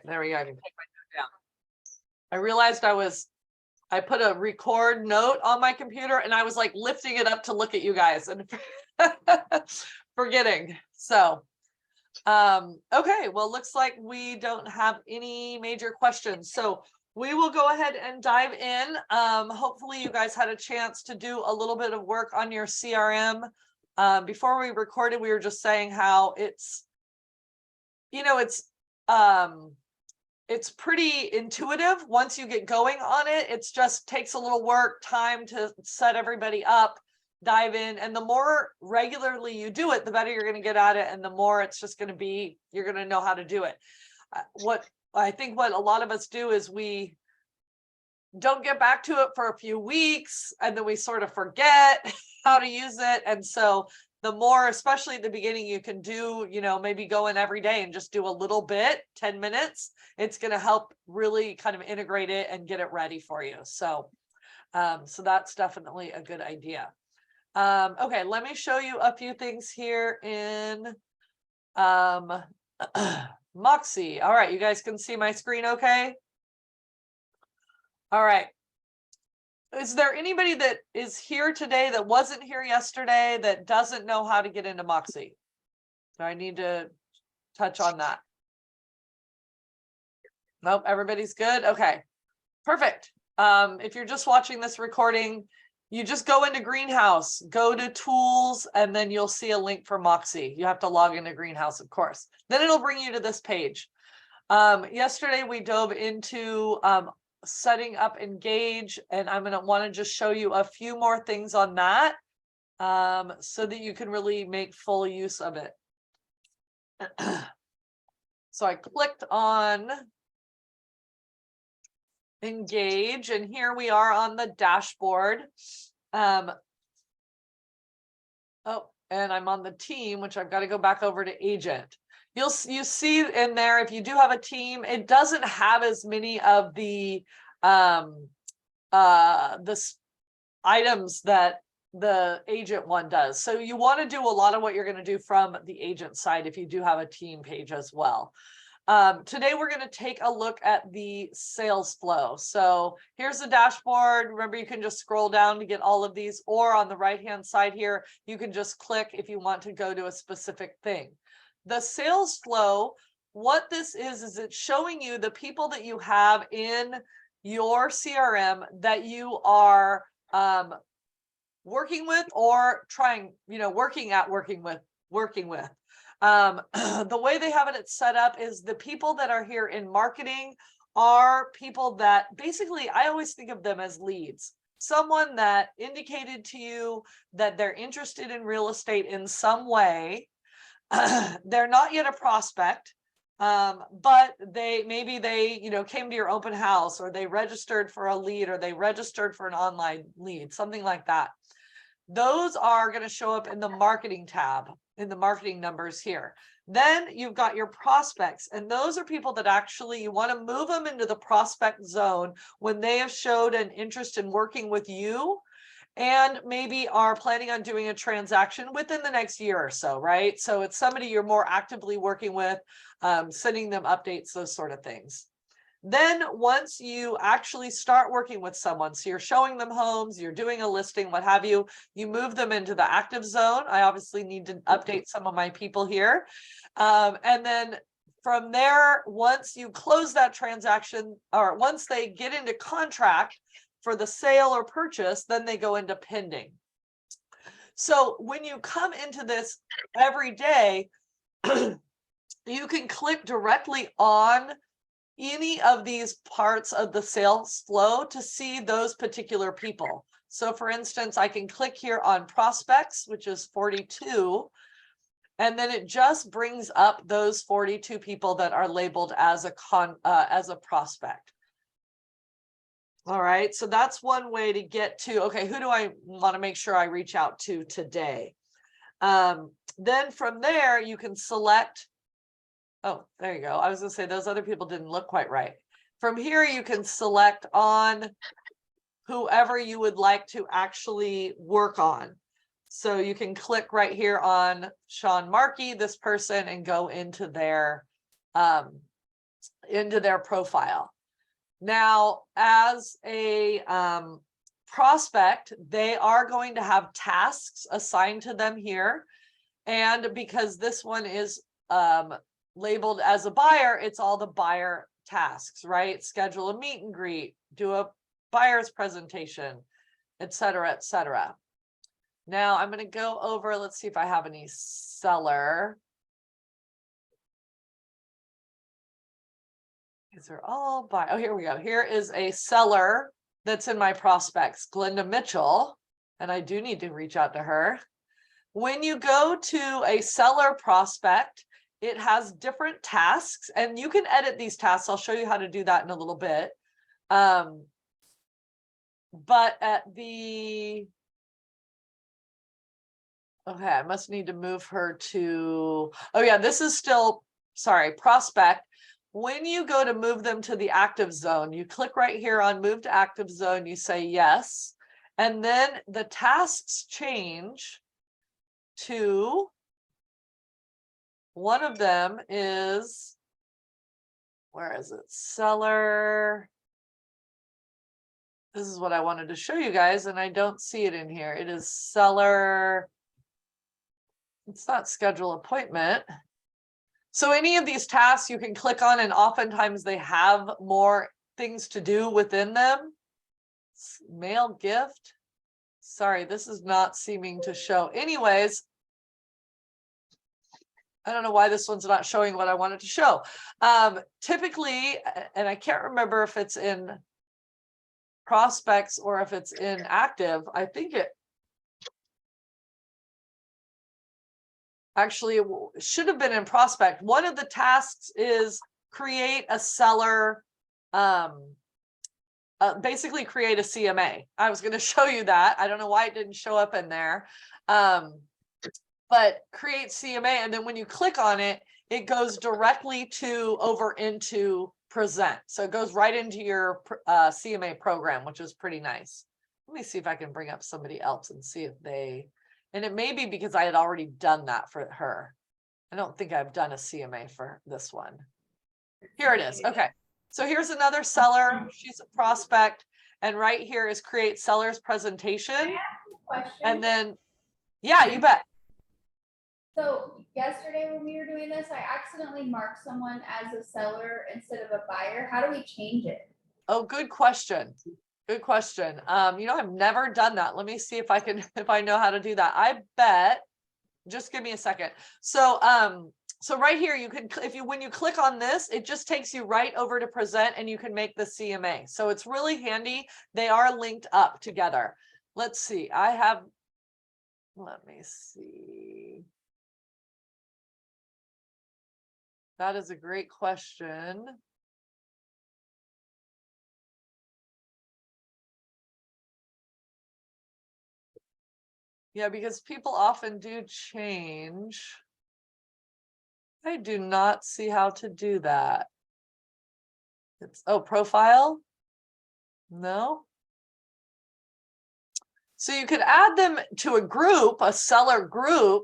There we go. I can take my note down. I realized I put a record note on my computer and I was like lifting it up to look at you guys and forgetting. So, okay, well, looks like we don't have any major questions. So we will go ahead and dive in. Hopefully you guys had a chance to do a little bit of work on your CRM. Before we recorded, we were just saying how it's, it's pretty intuitive once you get going on it. It's just takes a little work, time to set everybody up, dive in. And the more regularly you do it, the better you're going to get at it. And the more it's just going to be, you're going to know how to do it. What I think what a lot of us do is we don't get back to it for a few weeks and then we sort of forget how to use it. And so the more, especially at the beginning, you can do, maybe go in every day and just do a little bit, 10 minutes. It's going to help really kind of integrate it and get it ready for you. So, so that's definitely a good idea. Okay, let me show you a few things here in Moxi. All right, you guys can see my screen okay? All right. Is there anybody that is here today that wasn't here yesterday that doesn't know how to get into Moxi? So I need to touch on that. Nope, everybody's good. Okay, perfect. If you're just watching this recording, you just go into Greenhouse, go to tools, and then you'll see a link for Moxi. You have to log into Greenhouse, of course. Then it'll bring you to this page. Yesterday we dove into setting up Engage, and I'm going to want to just show you a few more things on that so that you can really make full use of it. So I clicked on Engage, and here we are on the dashboard. Oh, and I'm on the team, which I've got to go back over to agent. You see in there, if you do have a team, it doesn't have as many of the items that the agent one does. So you want to do a lot of what you're going to do from the agent side if you do have a team page as well. Today we're going to take a look at the sales flow. So here's the dashboard. Remember, you can just scroll down to get all of these, or on the right hand side here, you can just click if you want to go to a specific thing. The sales flow, what this is it's showing you the people that you have in your CRM that you are working with or trying, working with. The way they have it set up is the people that are here in marketing are people that basically, I always think of them as leads. Someone that indicated to you that they're interested in real estate in some way. They're not yet a prospect, but maybe they came to your open house, or they registered for a lead, or they registered for an online lead, something like that. Those are going to show up in the marketing tab, in the marketing numbers here. Then you've got your prospects, and those are people that actually you want to move them into the prospect zone when they have showed an interest in working with you and maybe are planning on doing a transaction within the next year or so, right? So it's somebody you're more actively working with, sending them updates, those sort of things. Then once you actually start working with someone, so you're showing them homes, you're doing a listing, what have you, you move them into the active zone. I obviously need to update some of my people here. And then from there, once you close that transaction, or once they get into contract for the sale or purchase, then they go into pending. So when you come into this every day, you can click directly on any of these parts of the sales flow to see those particular people. So for instance, I can click here on prospects, which is 42, and then it just brings up those 42 people that are labeled as a prospect. All right, so that's one way to get to, okay, who do I want to make sure I reach out to today? Then from there, you can select, oh, there you go. I was going to say those other people didn't look quite right. From here, you can select on whoever you would like to actually work on. So you can click right here on Sean Markey, this person, and go into their into their profile. Now, as a prospect, they are going to have tasks assigned to them here. And because this one is labeled as a buyer, it's all the buyer tasks, right? Schedule a meet and greet, do a buyer's presentation, et cetera, et cetera. Now I'm going to go over, let's see if I have any seller. These are all buy. Oh, here we go. Here is a seller that's in my prospects, Glenda Mitchell, and I do need to reach out to her. When you go to a seller prospect, it has different tasks, and you can edit these tasks. I'll show you how to do that in a little bit. But at the, okay, I must need to move her to, oh yeah, this is still, sorry, prospect. When you go to move them to the active zone, you click right here on move to active zone, you say yes, and then the tasks change to, one of them is, where is it? Seller. This is what I wanted to show you guys, and I don't see it in here. It is seller. It's not schedule appointment. So any of these tasks you can click on, and oftentimes they have more things to do within them. Mail gift. Sorry, this is not seeming to show. Anyways, I don't know why this one's not showing what I wanted to show. Typically, and I can't remember if it's in prospects or if it's in active. I think it actually should have been in prospect. One of the tasks is create a seller, basically create a CMA. I was going to show you that. I don't know why it didn't show up in there. But create CMA, and then when you click on it, it goes directly to over into present. So it goes right into your CMA program, which is pretty nice. Let me see if I can bring up somebody else and see if they, and it may be because I had already done that for her. I don't think I've done a CMA for this one. Here it is. Okay. So here's another seller. She's a prospect. And right here is create seller's presentation. And then, yeah, you bet. So yesterday when we were doing this, I accidentally marked someone as a seller instead of a buyer. How do we change it? Oh, good question. Good question. You know, I've never done that. Let me see if I can, if I know how to do that. I bet, just give me a second. So, so right here, you can, if you, when you click on this, it just takes you right over to present and you can make the CMA. So it's really handy. They are linked up together. Let's see. I have, let me see. That is a great question. Yeah, because people often do change. I do not see how to do that. It's, oh, profile? No. So you could add them to a group, a seller group,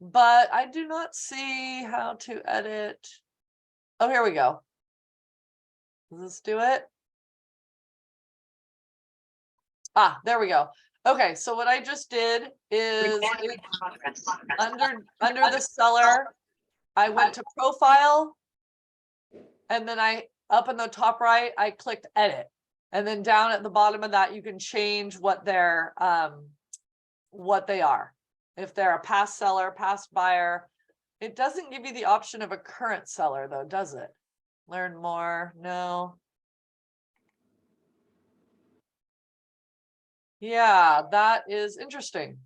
but I do not see how to edit. Oh, here we go. Let's do it. Ah, there we go. Okay, so what I just did is under the seller, I went to profile, and then I, up in the top right, I clicked edit. And then down at the bottom of that, you can change what they're, what they are. If they're a past seller, past buyer. It doesn't give you the option of a current seller though, does it? Learn more, no. Yeah, that is interesting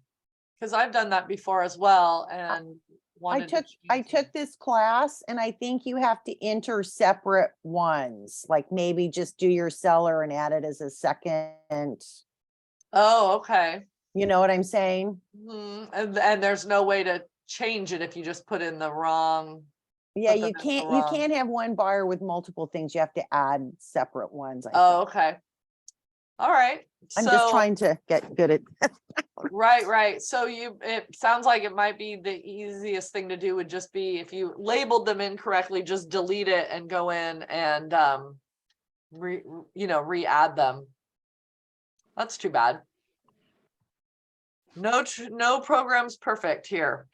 because I've done that before as well. And I took this class and I think you have to enter separate ones, like maybe just do your seller and add it as a second. Oh, okay. You know what I'm saying? And there's no way to change it if you just put in the wrong. Yeah, you can't have one buyer with multiple things. You have to add separate ones. I think. Okay. All right. I'm just So- trying to get good at. Right. So it sounds like it might be the easiest thing to do would just be if you labeled them incorrectly, just delete it and go in and re-add them. That's too bad. No program's perfect here.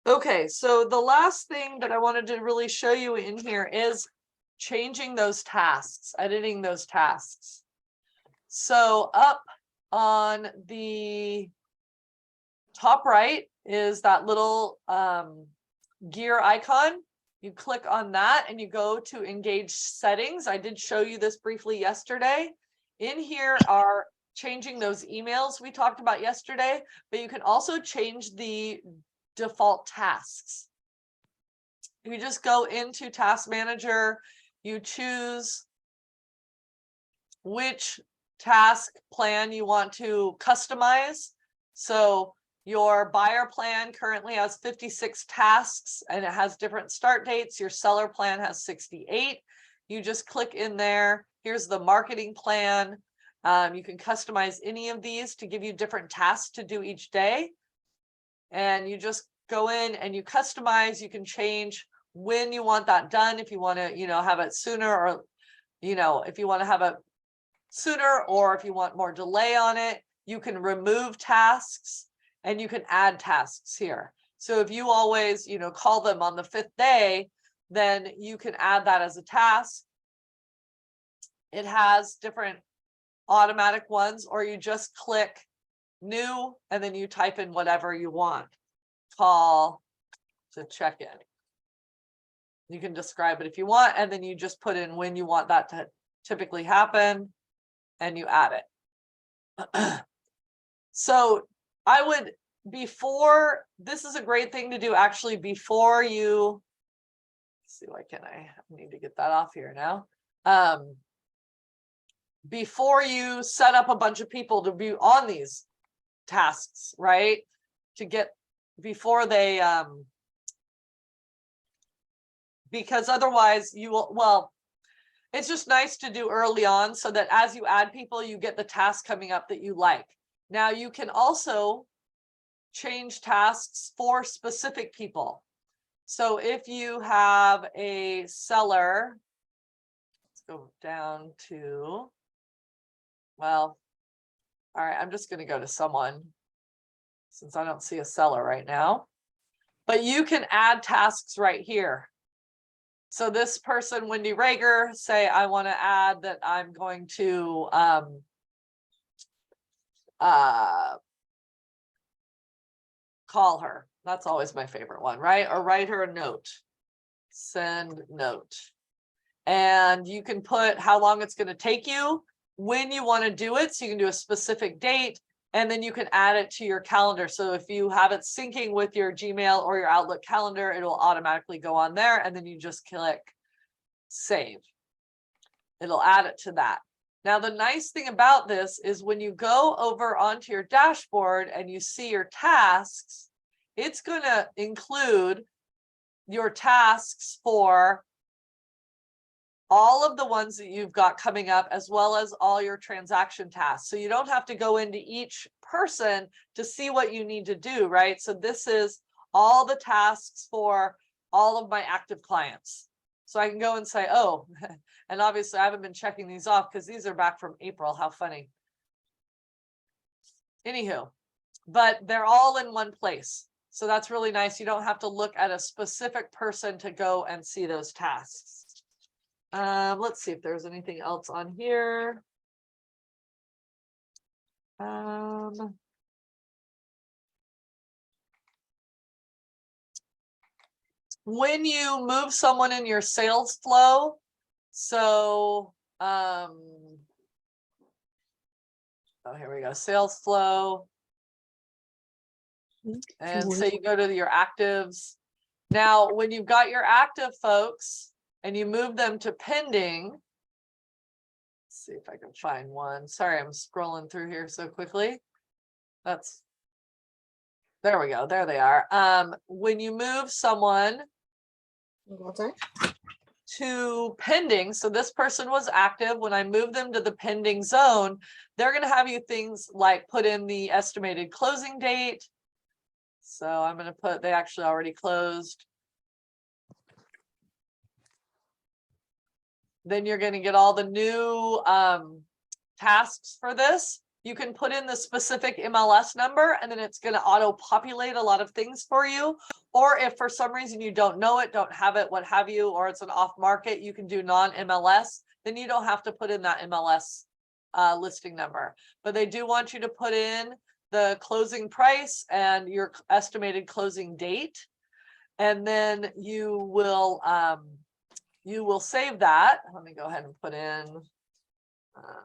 Okay, so the last thing that I wanted to really show you in here is changing those tasks, editing those tasks. So up on the top right is that little gear icon. You click on that and you go to engage settings. I did show you this briefly yesterday. In here are changing those emails we talked about yesterday, but you can also change the default tasks. You just go into Task Manager, you choose which task plan you want to customize. So your buyer plan currently has 56 tasks and it has different start dates. Your seller plan has 68. You just click in there. Here's the marketing plan. You can customize any of these to give you different tasks to do each day. And you just go in and you customize. You can change when you want that done. If you want to, have it sooner, or, if you want to have it sooner, or if you want more delay on it, you can remove tasks and you can add tasks here. So if you always, call them on the 5th day, then you can add that as a task. It has different automatic ones, or you just click new and then you type in whatever you want. Call to check in. You can describe it if you want, and then you just put in when you want that to typically happen and you add it. So I would, this is a great thing to do actually before you, let's see, why can't I need to get that off here now. Before you set up a bunch of people to be on these tasks, right? To get, before they, because otherwise you will, well, it's just nice to do early on so that as you add people, you get the task coming up that you like. Now you can also change tasks for specific people. So if you have a seller, let's go down to, well, all right, I'm just going to go to someone since I don't see a seller right now, but you can add tasks right here. So this person, Wendy Rager, say, I want to add that I'm going to call her. That's always my favorite one, right? Or write her a note. Send note. And you can put how long it's going to take you, when you want to do it. So you can do a specific date, and then you can add it to your calendar. So if you have it syncing with your Gmail or your Outlook calendar, it will automatically go on there. And then you just click save. It'll add it to that. Now, the nice thing about this is when you go over onto your dashboard and you see your tasks, it's going to include your tasks for all of the ones that you've got coming up, as well as all your transaction tasks. So you don't have to go into each person to see what you need to do, right? So this is all the tasks for all of my active clients. So I can go and say, oh, and obviously I haven't been checking these off because these are back from April. How funny. Anywho, but they're all in one place. So that's really nice. You don't have to look at a specific person to go and see those tasks. Let's see if there's anything else on here. When you move someone in your sales flow, so oh, here we go, sales flow. And so you go to your actives. Now, when you've got your active folks and you move them to pending, let's see if I can find one. Sorry, I'm scrolling through here so quickly. There we go. There they are. When you move someone, to pending. So this person was active. When I move them to the pending zone, they're going to have you things like put in the estimated closing date. So I'm going to put, they actually already closed. Then you're going to get all the new tasks for this. You can put in the specific MLS number and then it's going to auto populate a lot of things for you. Or if for some reason you don't know it, don't have it, what have you, or it's an off market, you can do non-MLS, then you don't have to put in that MLS listing number. But they do want you to put in the closing price and your estimated closing date. And then you will save that. Let me go ahead and put in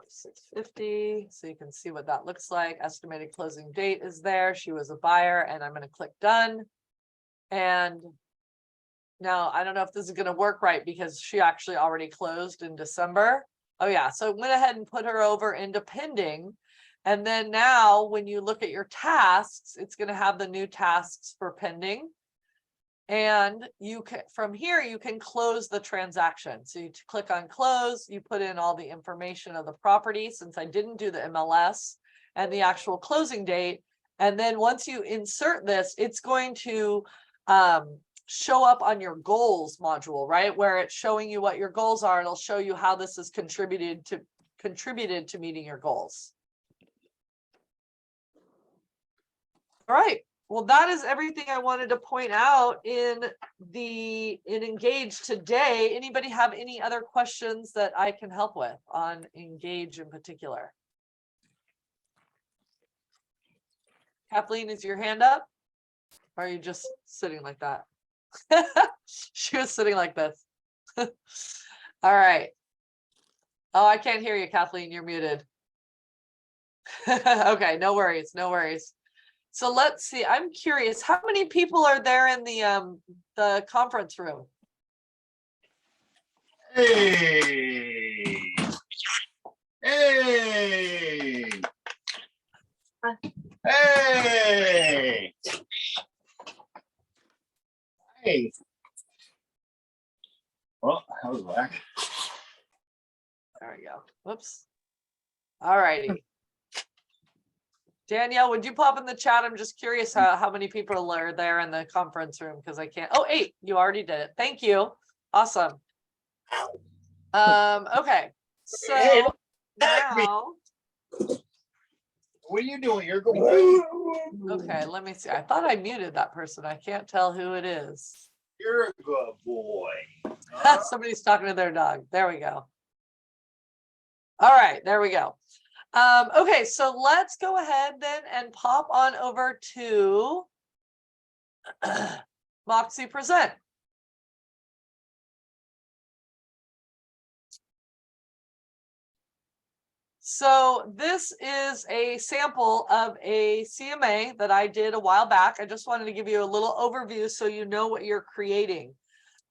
650 so you can see what that looks like. Estimated closing date is there. She was a buyer, and I'm going to click done. And now I don't know if this is going to work right because she actually already closed in December. Oh yeah, so I went ahead and put her over into pending. And then now when you look at your tasks, it's going to have the new tasks for pending. And you can, from here, you can close the transaction. So you click on close, you put in all the information of the property, since I didn't do the MLS, and the actual closing date. And then once you insert this, it's going to show up on your goals module, right? Where it's showing you what your goals are. It'll show you how this has contributed to meeting your goals. All right. Well, that is everything I wanted to point out in Engage today. Anybody have any other questions that I can help with on Engage in particular? Kathleen, is your hand up? Or are you just sitting like that? She was sitting like this. All right. Oh, I can't hear you, Kathleen. You're muted. Okay, no worries, no worries. So let's see. I'm curious, how many people are there in the conference room? Hey. Hey. Hey. Hey. Well, that was whack. There we go. Whoops. All righty. Danielle, would you pop in the chat? I'm just curious how many people are there in the conference room because I can't. Oh, 8. You already did it. Thank you. Awesome. Okay. So now. What are you doing? You're going. Okay, let me see. I thought I muted that person. I can't tell who it is. You're a good boy. Somebody's talking to their dog. There we go. All right, there we go. Okay, so let's go ahead then and pop on over to Moxi Present. So this is a sample of a CMA that I did a while back. I just wanted to give you a little overview so you know what you're creating.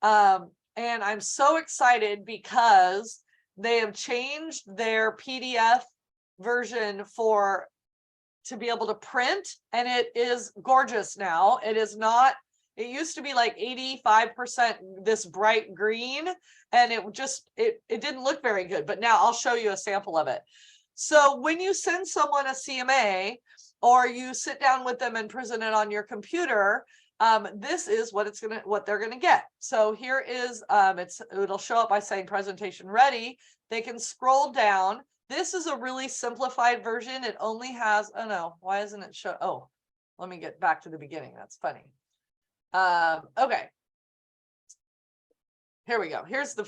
And I'm so excited because they have changed their PDF version to be able to print, and it is gorgeous now. It is not, it used to be like 85% this bright green, and it didn't look very good, but now I'll show you a sample of it. So when you send someone a CMA or you sit down with them and present it on your computer, this is what they're gonna get. So here is it'll show up by saying presentation ready. They can scroll down. This is a really simplified version. It only has, oh no, why isn't it show? Oh, let me get back to the beginning. That's funny. Okay. Here we go. Here's the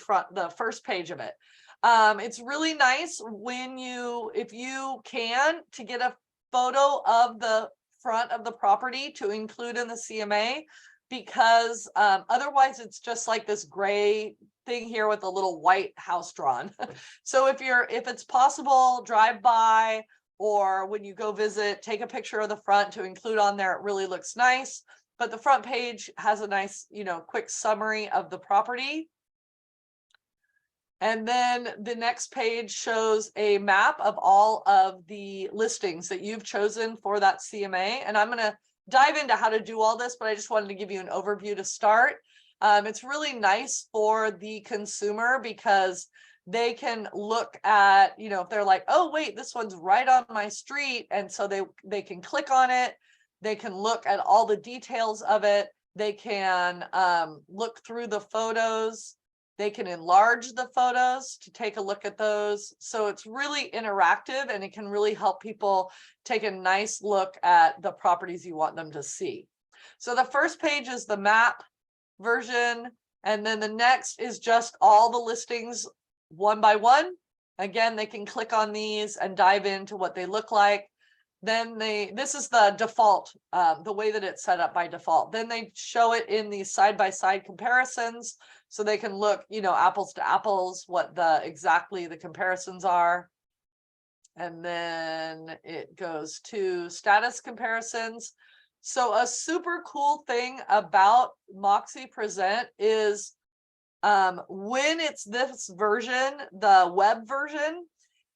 first page of it. It's really nice if you can, to get a photo of the front of the property to include in the CMA, because otherwise it's just like this gray thing here with a little white house drawn. So if it's possible, drive by, or when you go visit, take a picture of the front to include on there. It really looks nice. But the front page has a nice, quick summary of the property. And then the next page shows a map of all of the listings that you've chosen for that CMA. And I'm going to dive into how to do all this, but I just wanted to give you an overview to start. It's really nice for the consumer because they can look at, you know, if they're like, oh, wait, this one's right on my street. And so they can click on it. They can look at all the details of it. They can look through the photos. They can enlarge the photos to take a look at those. So it's really interactive and it can really help people take a nice look at the properties you want them to see. So the first page is the map version. And then the next is just all the listings one by one. Again, they can click on these and dive into what they look like. Then this is the default, the way that it's set up by default. Then they show it in these side-by-side comparisons. So they can look, you know, apples to apples, what exactly the comparisons are. And then it goes to status comparisons. So a super cool thing about Moxi Present is when it's this version, the web version,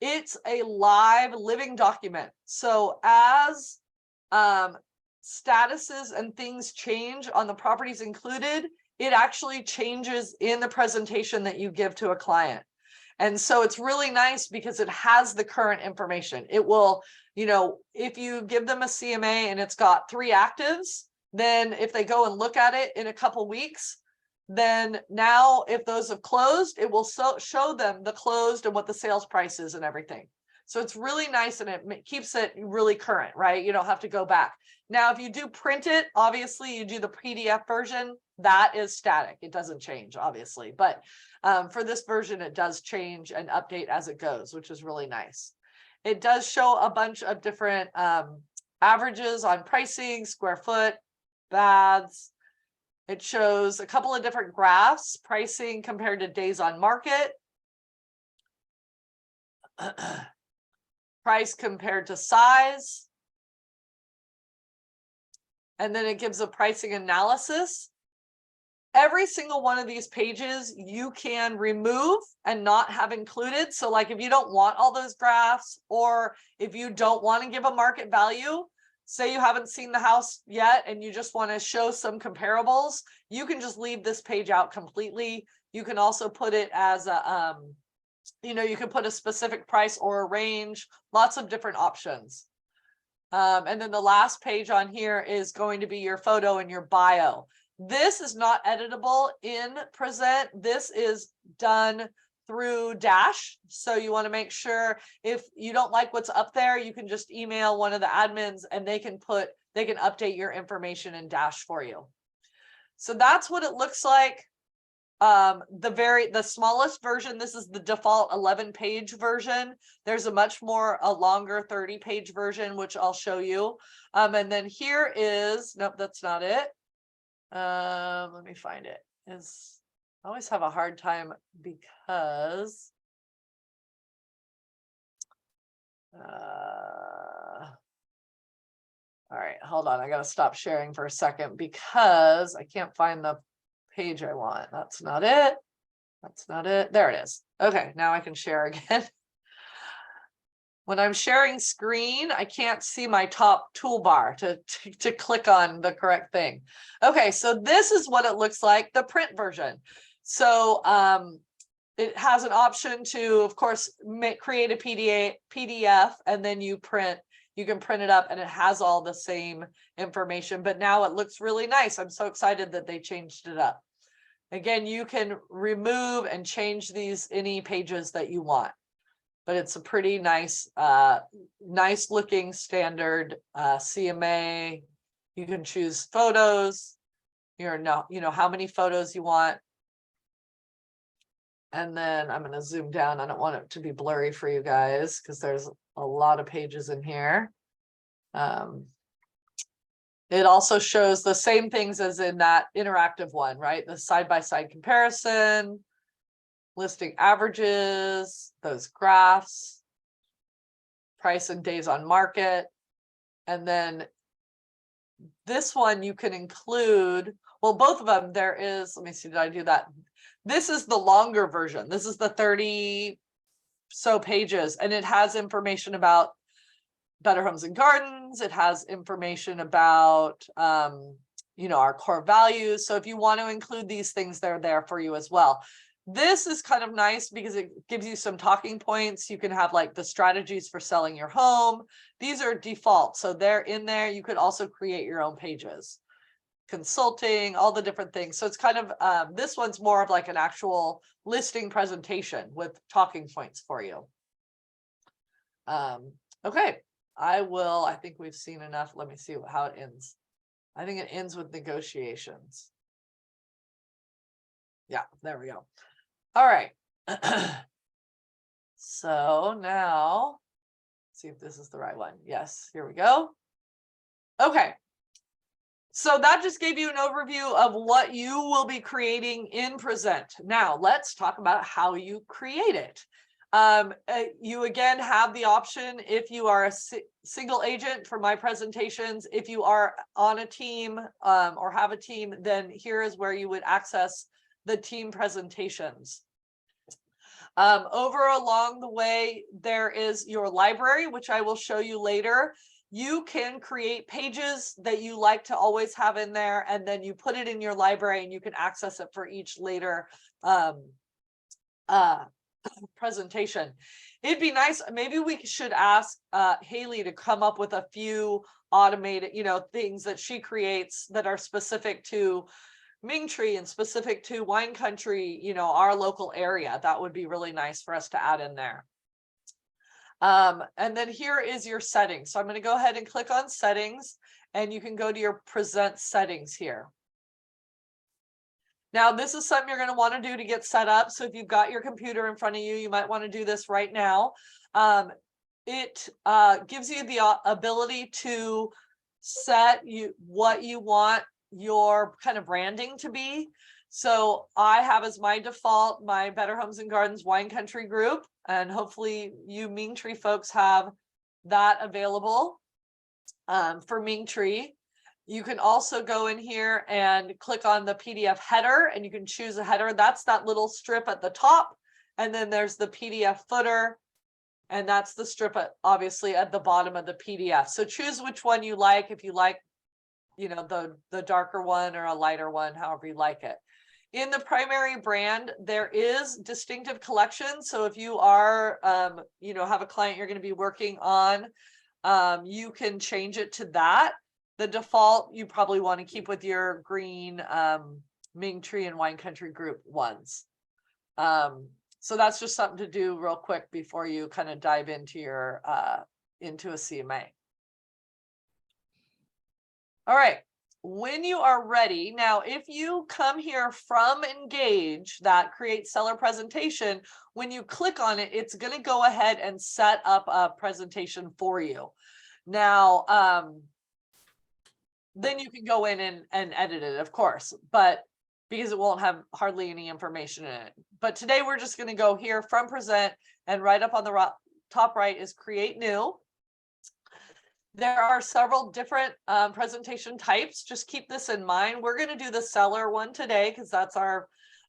it's a live living document. So as statuses and things change on the properties included, it actually changes in the presentation that you give to a client. And so it's really nice because it has the current information. It will, you know, if you give them a CMA and it's got 3 actives, then if they go and look at it in a couple weeks, then now if those have closed, it will show them the closed and what the sales price is and everything. So it's really nice and it keeps it really current, right? You don't have to go back. Now, if you do print it, obviously you do the PDF version, that is static. It doesn't change, obviously. But for this version, it does change and update as it goes, which is really nice. It does show a bunch of different averages on pricing, square foot, baths. It shows a couple of different graphs, pricing compared to days on market, price compared to size, and then it gives a pricing analysis. Every single one of these pages you can remove and not have included. So like if you don't want all those graphs, or if you don't want to give a market value, say you haven't seen the house yet and you just want to show some comparables, you can just leave this page out completely. You can also put it as a, you know, you can put a specific price or a range, lots of different options. And then the last page on here is going to be your photo and your bio. This is not editable in Present. This is done through Dash. So you want to make sure if you don't like what's up there, you can just email one of the admins and they can update your information in Dash for you. So that's what it looks like. The smallest version, this is the default 11-page version. There's a longer 30-page version, which I'll show you. And then here is, nope, that's not it. Let me find it. I always have a hard time because all right, hold on. I got to stop sharing for a second because I can't find the page I want. That's not it. That's not it. There it is. Okay, now I can share again. When I'm sharing screen, I can't see my top toolbar to click on the correct thing. Okay, so this is what it looks like, the print version. So it has an option to, of course, create a PDF, and then you can print it up and it has all the same information, but now it looks really nice. I'm so excited that they changed it up. Again, you can remove and change any pages that you want, but it's a pretty nice, nice looking standard CMA. You can choose photos, you know, how many photos you want. And then I'm going to zoom down. I don't want it to be blurry for you guys because there's a lot of pages in here. It also shows the same things as in that interactive one, right? The side-by-side comparison, listing averages, those graphs, price and days on market. And then this one you can include, well, both of them there is, let me see, did I do that? This is the longer version. This is the 30 so pages, and it has information about Better Homes and Gardens. It has information about, you know, our core values. So if you want to include these things, they're there for you as well. This is kind of nice because it gives you some talking points. You can have like the strategies for selling your home. These are default, so they're in there. You could also create your own pages, consulting, all the different things. So it's kind of, this one's more of like an actual listing presentation with talking points for you. Okay, I think we've seen enough. Let me see how it ends. I think it ends with negotiations. Yeah, there we go. All right. So now, let's see if this is the right one. Yes, here we go. Okay. So that just gave you an overview of what you will be creating in Present. Now let's talk about how you create it. You again have the option if you are a single agent for my presentations. If you are on a team or have a team, then here is where you would access the team presentations. Over along the way, there is your library, which I will show you later. You can create pages that you like to always have in there, and then you put it in your library and you can access it for each later presentation. It'd be nice, maybe we should ask Haley to come up with a few automated, you know, things that she creates that are specific to Mingtree and specific to wine country, you know, our local area. That would be really nice for us to add in there. And then here is your settings. So I'm going to go ahead and click on settings, and you can go to your present settings here. Now, this is something you're going to want to do to get set up. So if you've got your computer in front of you, you might want to do this right now. It gives you the ability to set what you want your kind of branding to be. So I have as my default my Better Homes and Gardens Wine Country group, and hopefully you Mingtree folks have that available for Mingtree. You can also go in here and click on the PDF header, and you can choose a header. That's that little strip at the top, and then there's the PDF footer, and that's the strip obviously at the bottom of the PDF. So choose which one you like. If you like, you know, the darker one or a lighter one, however you like it. In the primary brand, there is distinctive collections. So if you are, you know, have a client you're going to be working on, you can change it to that. The default, you probably want to keep with your green Mingtree and Wine Country group ones. So that's just something to do real quick before you kind of dive into your into a CMA. All right, when you are ready, now if you come here from Engage, that create seller presentation, when you click on it, it's going to go ahead and set up a presentation for you. Now, then you can go in and edit it, of course, but because it won't have hardly any information in it. But today we're just going to go here from Present, and right up on the top right is Create New. There are several different presentation types. Just keep this in mind. We're going to do the seller one today because that's our,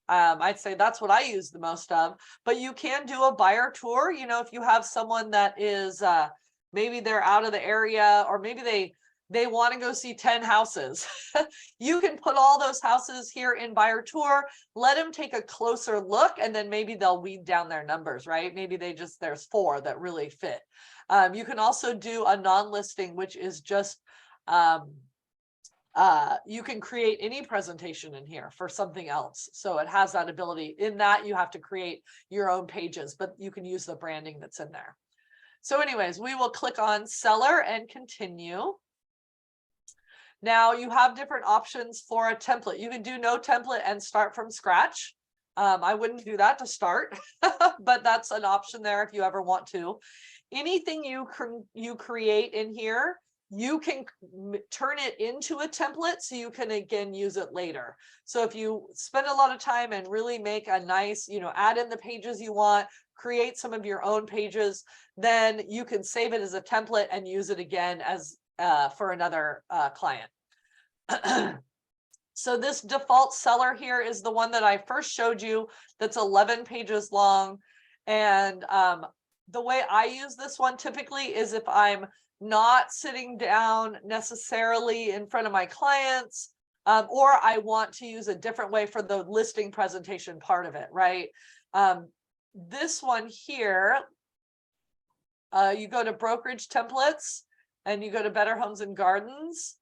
I'd say that's what I use the most of. But you can do a buyer tour. You know, if you have someone that is maybe they're out of the area, or maybe they want to go see 10 houses. You can put all those houses here in buyer tour, let them take a closer look, and then maybe they'll weed down their numbers, right? Maybe there's 4 that really fit. You can also do a non-listing, which is just, you can create any presentation in here for something else. So it has that ability. In that, you have to create your own pages, but you can use the branding that's in there. So anyways, we will click on seller and continue. Now you have different options for a template. You can do no template and start from scratch. I wouldn't do that to start, but that's an option there if you ever want to. Anything you create in here, you can turn it into a template so you can again use it later. So if you spend a lot of time and really make a nice, you know, add in the pages you want, create some of your own pages, then you can save it as a template and use it again as for another client. So this default seller here is the one that I first showed you, that's 11 pages long. And the way I use this one typically is if I'm not sitting down necessarily in front of my clients, or I want to use a different way for the listing presentation part of it, right? This one here, you go to brokerage templates and you go to Better Homes and Gardens.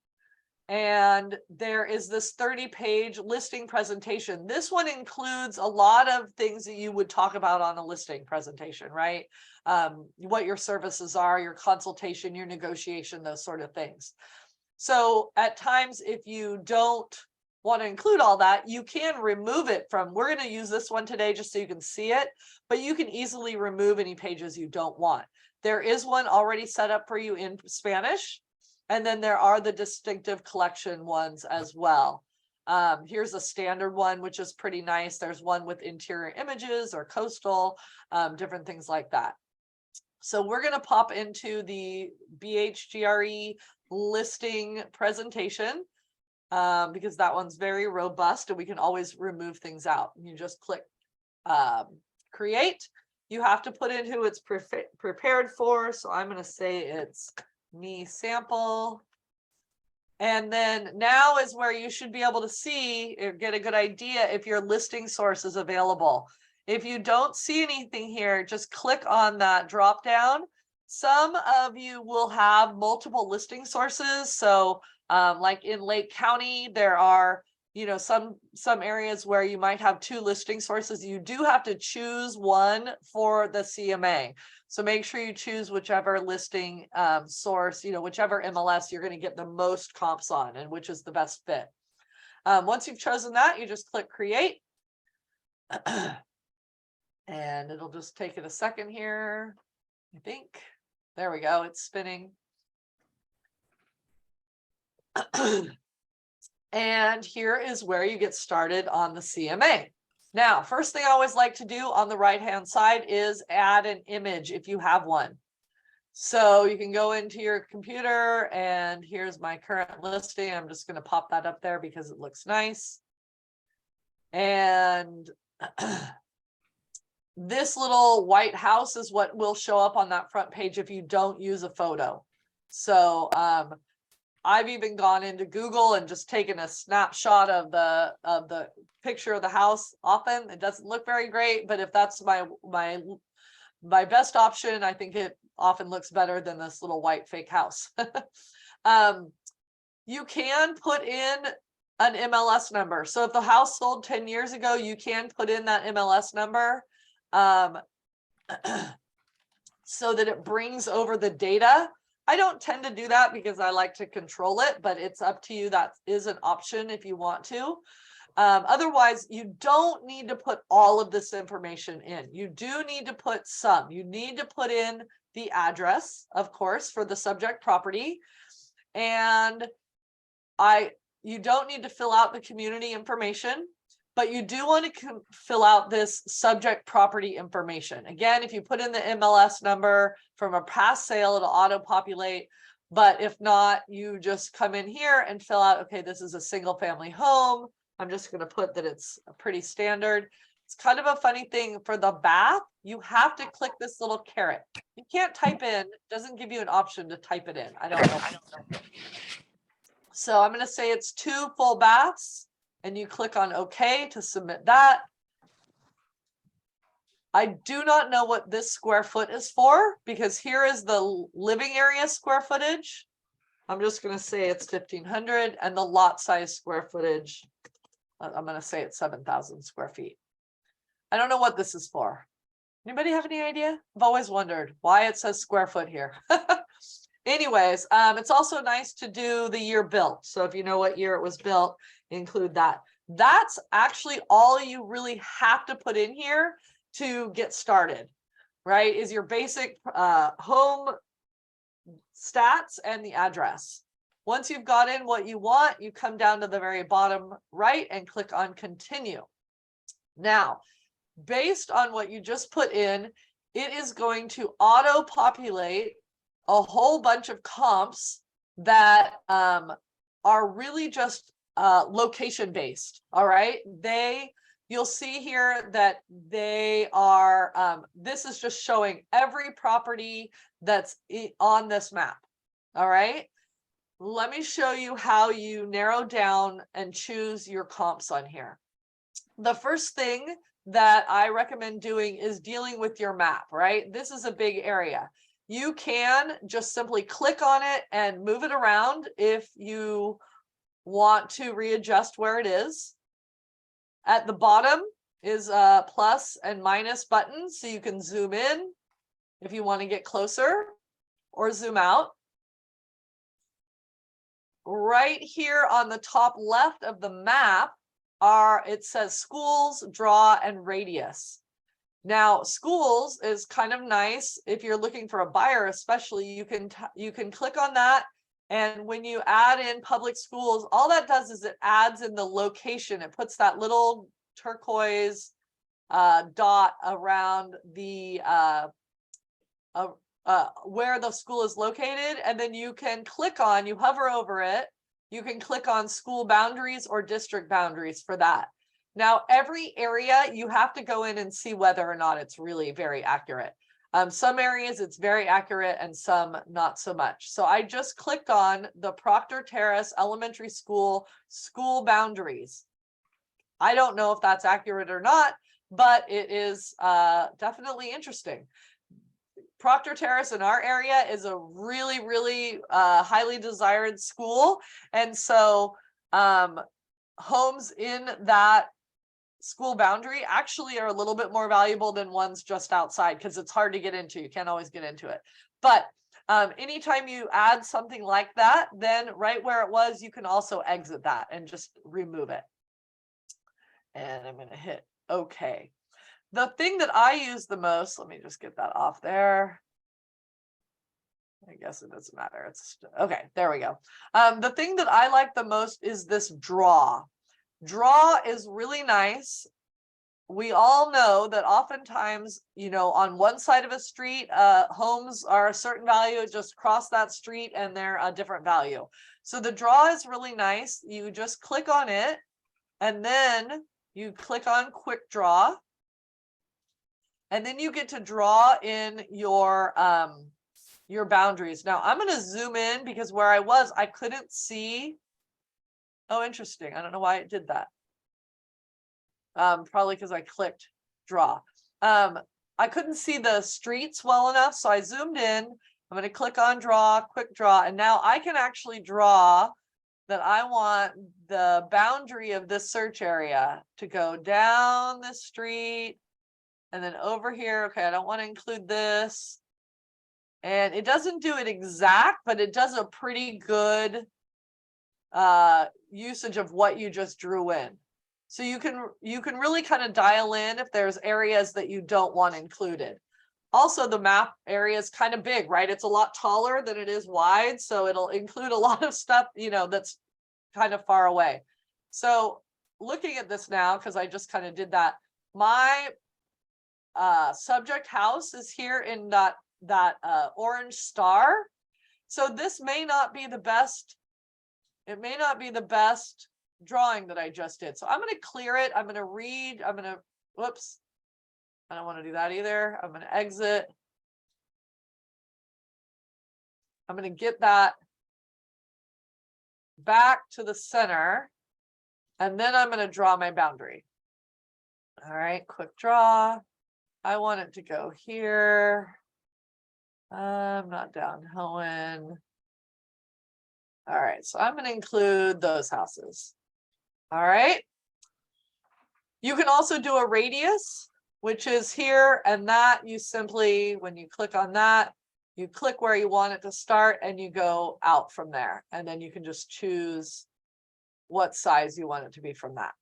And there is this 30-page listing presentation. This one includes a lot of things that you would talk about on a listing presentation, right? What your services are, your consultation, your negotiation, those sort of things. So at times, if you don't want to include all that, you can remove it from, we're going to use this one today just so you can see it, but you can easily remove any pages you don't want. There is one already set up for you in Spanish. And then there are the distinctive collection ones as well. Here's a standard one, which is pretty nice. There's one with interior images or coastal, different things like that. So we're going to pop into the BHGRE listing presentation because that one's very robust and we can always remove things out. You just click create. You have to put in who it's prepared for. So I'm going to say it's me sample. And then now is where you should be able to see or get a good idea if your listing source is available. If you don't see anything here, just click on that drop down. Some of you will have multiple listing sources. So like in Lake County, there are, you know, some areas where you might have 2 listing sources. You do have to choose one for the CMA. So make sure you choose whichever listing source, you know, whichever MLS you're going to get the most comps on and which is the best fit. Once you've chosen that, you just click create. And it'll just take it a second here, I think. There we go. It's spinning. And here is where you get started on the CMA. Now, first thing I always like to do on the right-hand side is add an image if you have one. So you can go into your computer and here's my current listing. I'm just going to pop that up there because it looks nice. And this little white house is what will show up on that front page if you don't use a photo. So I've even gone into Google and just taken a snapshot of the picture of the house. Often it doesn't look very great, but if that's my best option, I think it often looks better than this little white fake house. You can put in an MLS number. So if the house sold 10 years ago, you can put in that MLS number so that it brings over the data. I don't tend to do that because I like to control it, but it's up to you. That is an option if you want to. Otherwise, you don't need to put all of this information in. You do need to put some. You need to put in the address, of course, for the subject property. And you don't need to fill out the community information, but you do want to fill out this subject property information. Again, if you put in the MLS number from a past sale, it'll auto-populate. But if not, you just come in here and fill out, okay, this is a single family home. I'm just going to put that it's pretty standard. It's kind of a funny thing for the bath. You have to click this little caret. You can't type in, it doesn't give you an option to type it in. I don't know. So I'm going to say it's 2 full baths. And you click on OK to submit that. I do not know what this square foot is for because here is the living area square footage. I'm just going to say it's 1,500 and the lot size square footage. I'm going to say it's 7,000 square feet. I don't know what this is for. Anybody have any idea? I've always wondered why it says square foot here. Anyways, it's also nice to do the year built. So if you know what year it was built, include that. That's actually all you really have to put in here to get started, right? Is your basic home stats and the address. Once you've got in what you want, you come down to the very bottom right and click on continue. Now, based on what you just put in, it is going to auto-populate a whole bunch of comps that are really just location based. All right. You'll see here that they are, this is just showing every property that's on this map. All right. let me show you how you narrow down and choose your comps on here. The first thing that I recommend doing is dealing with your map, right? This is a big area. You can just simply click on it and move it around if you want to readjust where it is. At the bottom is a plus and minus button, so you can zoom in if you want to get closer or zoom out. Right here on the top left of the map it says schools, draw, and radius. Now, schools is kind of nice if you're looking for a buyer, especially. You can click on that, and when you add in public schools, all that does is it adds in the location. It puts that little turquoise dot around the where the school is located, and then you can you hover over it, you can click on school boundaries or district boundaries for that. Now, every area you have to go in and see whether or not it's really very accurate. Some areas it's very accurate and some not so much. So I just clicked on the Proctor Terrace Elementary School boundaries. I don't know if that's accurate or not, but it is definitely interesting. Proctor Terrace in our area is a really, really highly desired school. And so homes in that school boundary actually are a little bit more valuable than ones just outside, because it's hard to get into. You can't always get into it. But anytime you add something like that, then right where it was, you can also exit that and just remove it. And I'm going to hit OK. The thing that I use the most, let me just get that off there. I guess it doesn't matter. It's okay. There we go. The thing that I like the most is this draw. Draw is really nice. We all know that oftentimes, you know, on one side of a street, homes are a certain value. Just cross that street and they're a different value. So the draw is really nice. You just click on it, and then you click on quick draw. And then you get to draw in your boundaries. Now I'm going to zoom in because where I was, I couldn't see. Oh, interesting. I don't know why it did that. Probably because I clicked draw. I couldn't see the streets well enough, so I zoomed in. I'm going to click on draw, quick draw, and now I can actually draw that I want the boundary of this search area to go down the street. And then over here, okay, I don't want to include this. And it doesn't do it exact, but it does a pretty good usage of what you just drew in. So you can really kind of dial in if there's areas that you don't want included. Also, the map area is kind of big, right? It's a lot taller than it is wide. So it'll include a lot of stuff, you know, that's kind of far away. So looking at this now, because I just kind of did that, my subject house is here in that orange star. So this may not be the best. It may not be the best drawing that I just did. So I'm going to clear it. I'm going to read. I'm going to, whoops. I don't want to do that either. I'm going to exit. I'm going to get that back to the center. And then I'm going to draw my boundary. All right, quick draw. I want it to go here. I'm not down Hohen. All right, so I'm going to include those houses. All right. You can also do a radius, which is here, and that you simply, when you click on that, you click where you want it to start and you go out from there. And then you can just choose what size you want it to be from that.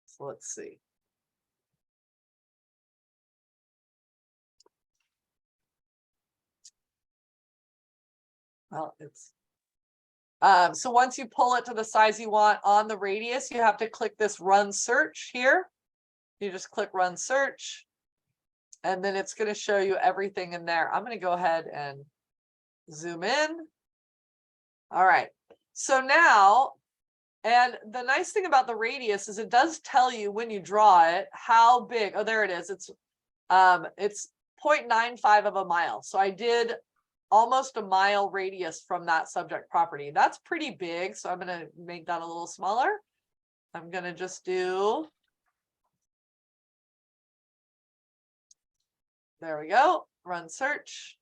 So let's see. Well, it's so once you pull it to the size you want on the radius, you have to click this run search here. You just click run search, and then it's going to show you everything in there. I'm going to go ahead and zoom in. All right. So now, and the nice thing about the radius is it does tell you when you draw it how big. Oh, there it is. It's 0.95 of a mile. So I did almost a mile radius from that subject property. That's pretty big. So I'm going to make that a little smaller. I'm going to just do, there we go, run search.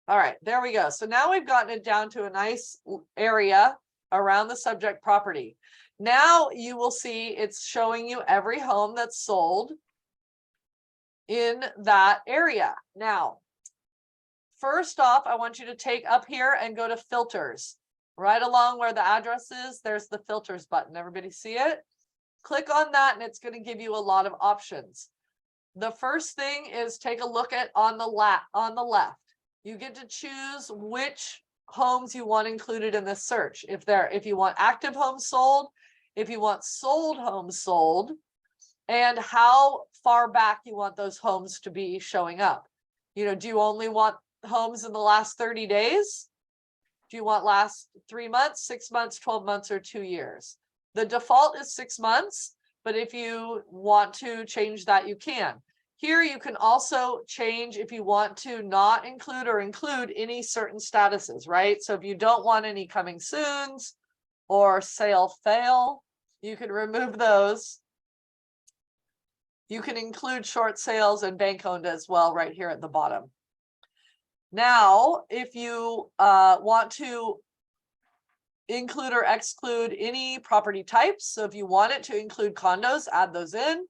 All right, there we go. So now we've gotten it down to a nice area around the subject property. Now you will see it's showing you every home that's sold in that area. Now, first off, I want you to take up here and go to filters. Right along where the address is, there's the filters button. Everybody see it? Click on that and it's going to give you a lot of options. The first thing is take a look at on the left. You get to choose which homes you want included in this search. If you want active homes sold, if you want sold homes sold, and how far back you want those homes to be showing up. You know, do you only want homes in the last 30 days? Do you want last 3 months, 6 months, 12 months, or 2 years? The default is 6 months, but if you want to change that, you can. Here you can also change if you want to not include or include any certain statuses, right? So if you don't want any coming soons or sale fail, you can remove those. You can include short sales and bank owned as well right here at the bottom. Now, if you want to include or exclude any property types, so if you want it to include condos, add those in.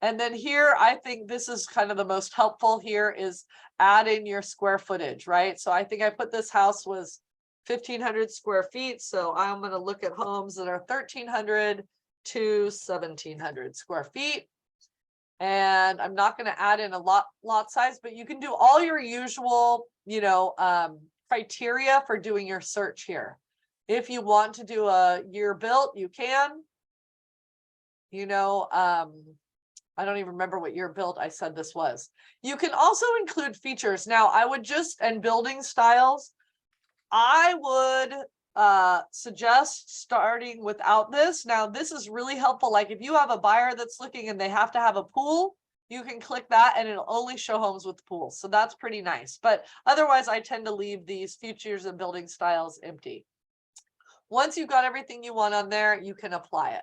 And then here, I think this is kind of the most helpful here is add in your square footage, right? So I think I put this house was 1,500 square feet. So I'm going to look at homes that are 1,300 to 1,700 square feet. And I'm not going to add in a lot size, but you can do all your usual, you know, criteria for doing your search here. If you want to do a year built, you can. You know, I don't even remember what year built I said this was. You can also include features. Now, I would just, and building styles, I would suggest starting without this. Now, this is really helpful. Like if you have a buyer that's looking and they have to have a pool, you can click that and it'll only show homes with pools. So that's pretty nice. But otherwise, I tend to leave these features and building styles empty. Once you've got everything you want on there, you can apply it.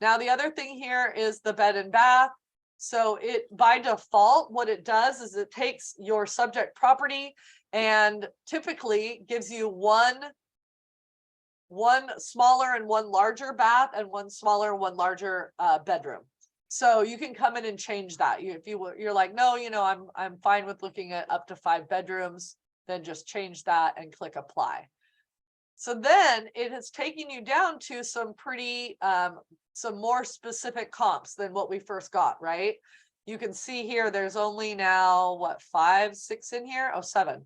Now, the other thing here is the bed and bath. So it, by default, what it does is it takes your subject property and typically gives you one smaller and one larger bath and one smaller, one larger bedroom. So you can come in and change that. You're like, no, you know, I'm fine with looking at up to 5 bedrooms, then just change that and click apply. So then it has taken you down to some pretty, some more specific comps than what we first got, right? You can see here, there's only now, what, 5, 6 in here? Oh, 7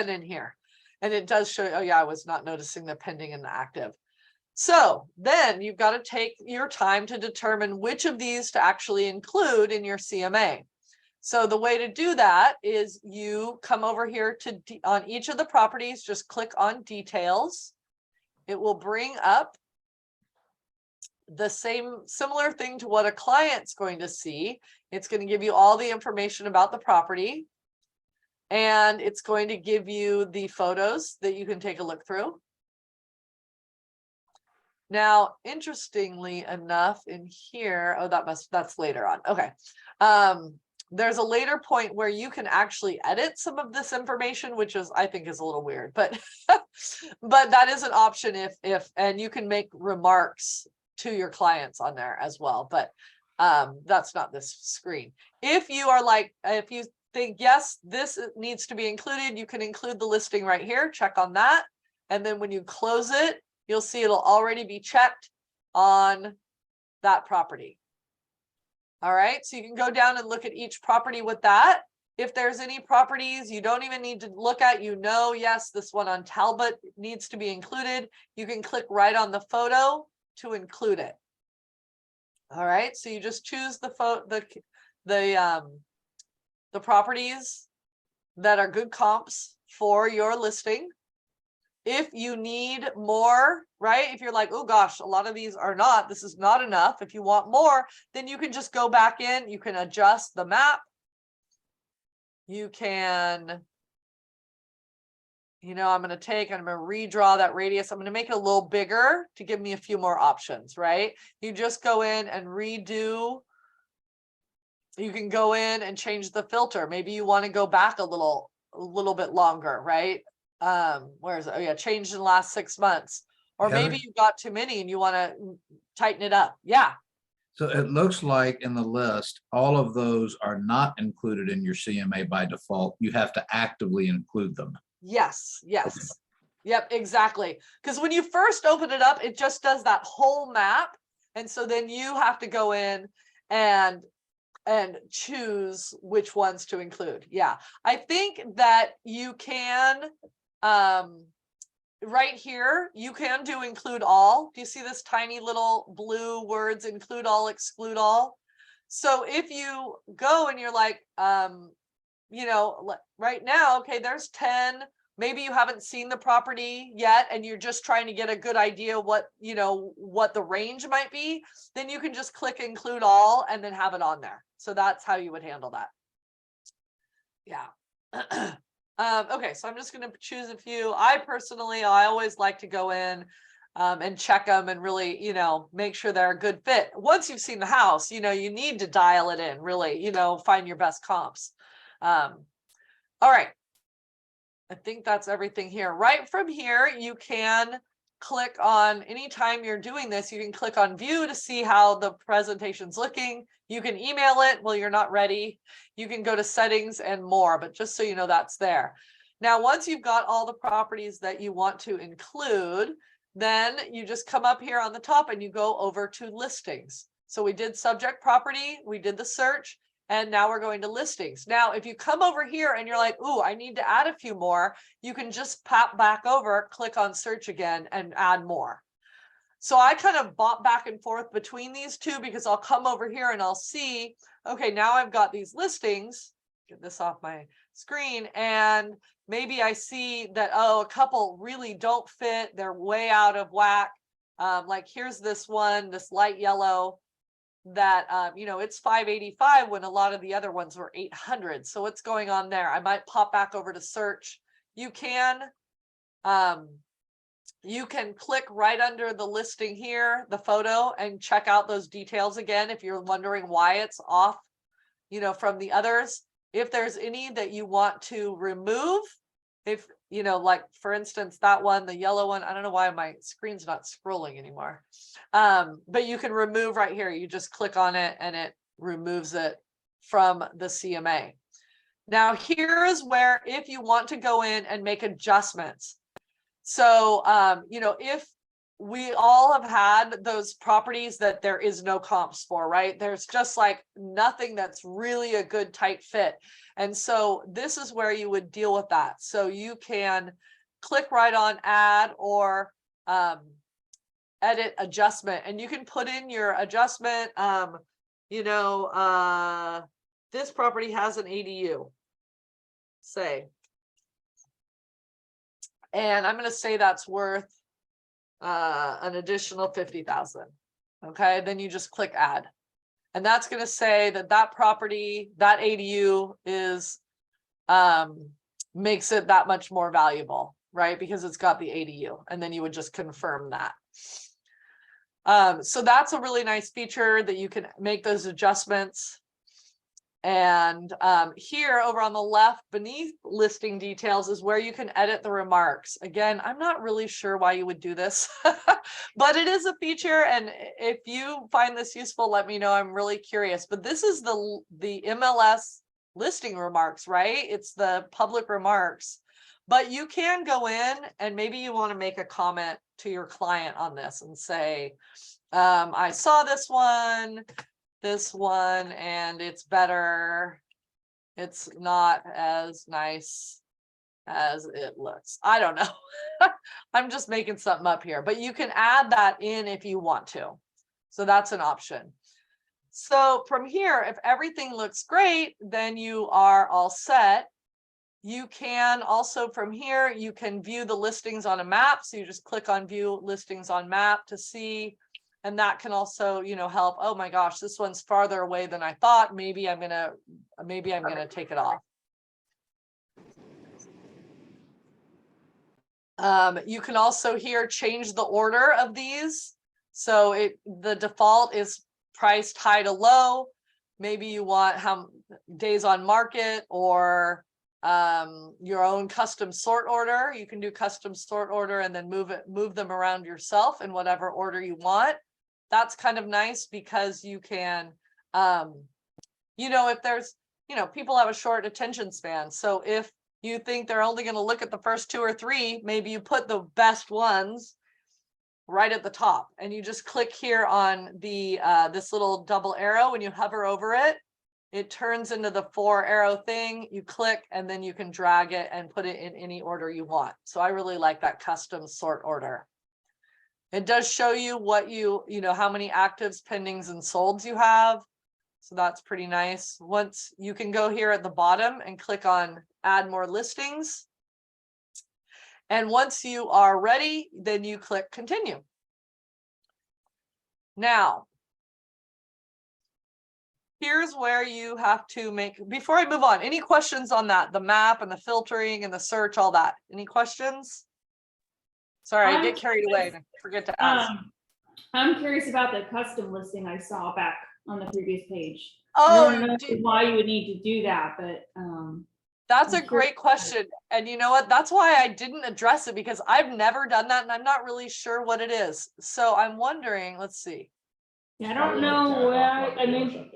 in here. And it does show, oh yeah, I was not noticing the pending and the active. So then you've got to take your time to determine which of these to actually include in your CMA. So the way to do that is you come over here to on each of the properties, just click on details. It will bring up the similar thing to what a client's going to see. It's going to give you all the information about the property. And it's going to give you the photos that you can take a look through. Now, interestingly enough, in here, oh, that's later on. Okay. There's a later point where you can actually edit some of this information, which is, I think, is a little weird, but but that is an option if and you can make remarks to your clients on there as well. But that's not this screen. If you are like, if you think, yes, this needs to be included, you can include the listing right here, check on that. And then when you close it, you'll see it'll already be checked on that property. All right, so you can go down and look at each property with that. If there's any properties you don't even need to look at, you know, yes, this one on Talbot needs to be included. You can click right on the photo to include it. All right, so you just choose the properties that are good comps for your listing. If you need more, right? If you're like, oh gosh, a lot of these are not, this is not enough. If you want more, then you can just go back in, you can adjust the map. You can, I'm going to redraw that radius. I'm going to make it a little bigger to give me a few more options, right? You just go in and redo. You can go in and change the filter. Maybe you want to go back a little bit longer, right? Where is it? Oh yeah, changed in the last 6 months. Or Heather? maybe you got too many and you want to tighten it up. Yeah. So it looks like in the list, all of those are not included in your CMA by default. You have to actively include them. Yes. Yep, exactly. Because when you first open it up, it just does that whole map. And so then you have to go in and choose which ones to include. Yeah, I think that you can, right here, you can do include all. Do you see this tiny little blue words, include all, exclude all? So if you go and you're like, right now, okay, there's 10, maybe you haven't seen the property yet and you're just trying to get a good idea what the range might be, then you can just click include all and then have it on there. So that's how you would handle that. Yeah. Okay, so I'm just going to choose a few. I always like to go in and check them and really, make sure they're a good fit. Once you've seen the house, you need to dial it in, really, find your best comps. All right. I think that's everything here. Right from here, you can click on, anytime you're doing this, you can click on view to see how the presentation's looking. You can email it while you're not ready. You can go to settings and more, but just so you know, that's there. Now, once you've got all the properties that you want to include, then you just come up here on the top and you go over to listings. So we did subject property, we did the search, and now we're going to listings. Now, if you come over here and you're like, ooh, I need to add a few more, you can just pop back over, click on search again and add more. So I kind of bop back and forth between these two because I'll come over here and I'll see, okay, now I've got these listings, get this off my screen, and maybe I see that, oh, a couple really don't fit. They're way out of whack. Like here's this one, this light yellow, that it's 585 when a lot of the other ones were 800. So what's going on there? I might pop back over to search. You can click right under the listing here, the photo, and check out those details again if you're wondering why it's off from the others. If there's any that you want to remove, if like for instance that one, the yellow one, I don't know why my screen's not scrolling anymore, but you can remove right here. You just click on it and it removes it from the CMA. Now here is where, if you want to go in and make adjustments, so if we all have had those properties that there is no comps for, right? There's just like nothing that's really a good tight fit. And so this is where you would deal with that. So you can click right on add or edit adjustment, and you can put in your adjustment. This property has an ADU, say, and I'm going to say that's worth an additional 50,000. Okay, then you just click add, and that's going to say that property, that ADU is makes it that much more valuable, right? Because it's got the ADU, and then you would just confirm that. So that's a really nice feature that you can make those adjustments. And here over on the left beneath listing details is where you can edit the remarks. Again, I'm not really sure why you would do this, but it is a feature. And if you find this useful, let me know. I'm really curious. But this is the MLS listing remarks, right? It's the public remarks. But you can go in and maybe you want to make a comment to your client on this and say, I saw this one, and it's better. It's not as nice as it looks. I don't know. I'm just making something up here, but you can add that in if you want to. So that's an option. So from here, if everything looks great, then you are all set. You can also from here, you can view the listings on a map. So you just click on view listings on map to see, and that can also, you know, help. Oh my gosh, this one's farther away than I thought. Maybe I'm gonna take it off. You can also here change the order of these. So the default is priced high to low. Maybe you want how days on market or your own custom sort order. You can do custom sort order and then move them around yourself in whatever order you want. That's kind of nice because you can, you know, if there's, you know, people have a short attention span. So if you think they're only going to look at the first 2 or 3, maybe you put the best ones right at the top, and you just click here on the this little double arrow. When you hover over it, it turns into the 4 arrow thing. You click and then you can drag it and put it in any order you want. So I really like that custom sort order. It does show you what you know, how many actives, pendings, and solds you have. So that's pretty nice. Once you can go here at the bottom and click on add more listings. And once you are ready, then you click continue. Now, here's where you have to make, before I move on, any questions on that? The map and the filtering and the search, all that. Any questions? Sorry, I get carried away and I forget to ask. I'm curious about the custom listing I saw back on the previous page. Oh, I don't know why you would need to do that, but that's a great question. And you know what? That's why I didn't address it, because I've never done that and I'm not really sure what it is. So I'm wondering, let's see. yeah, I don't know why. I mean,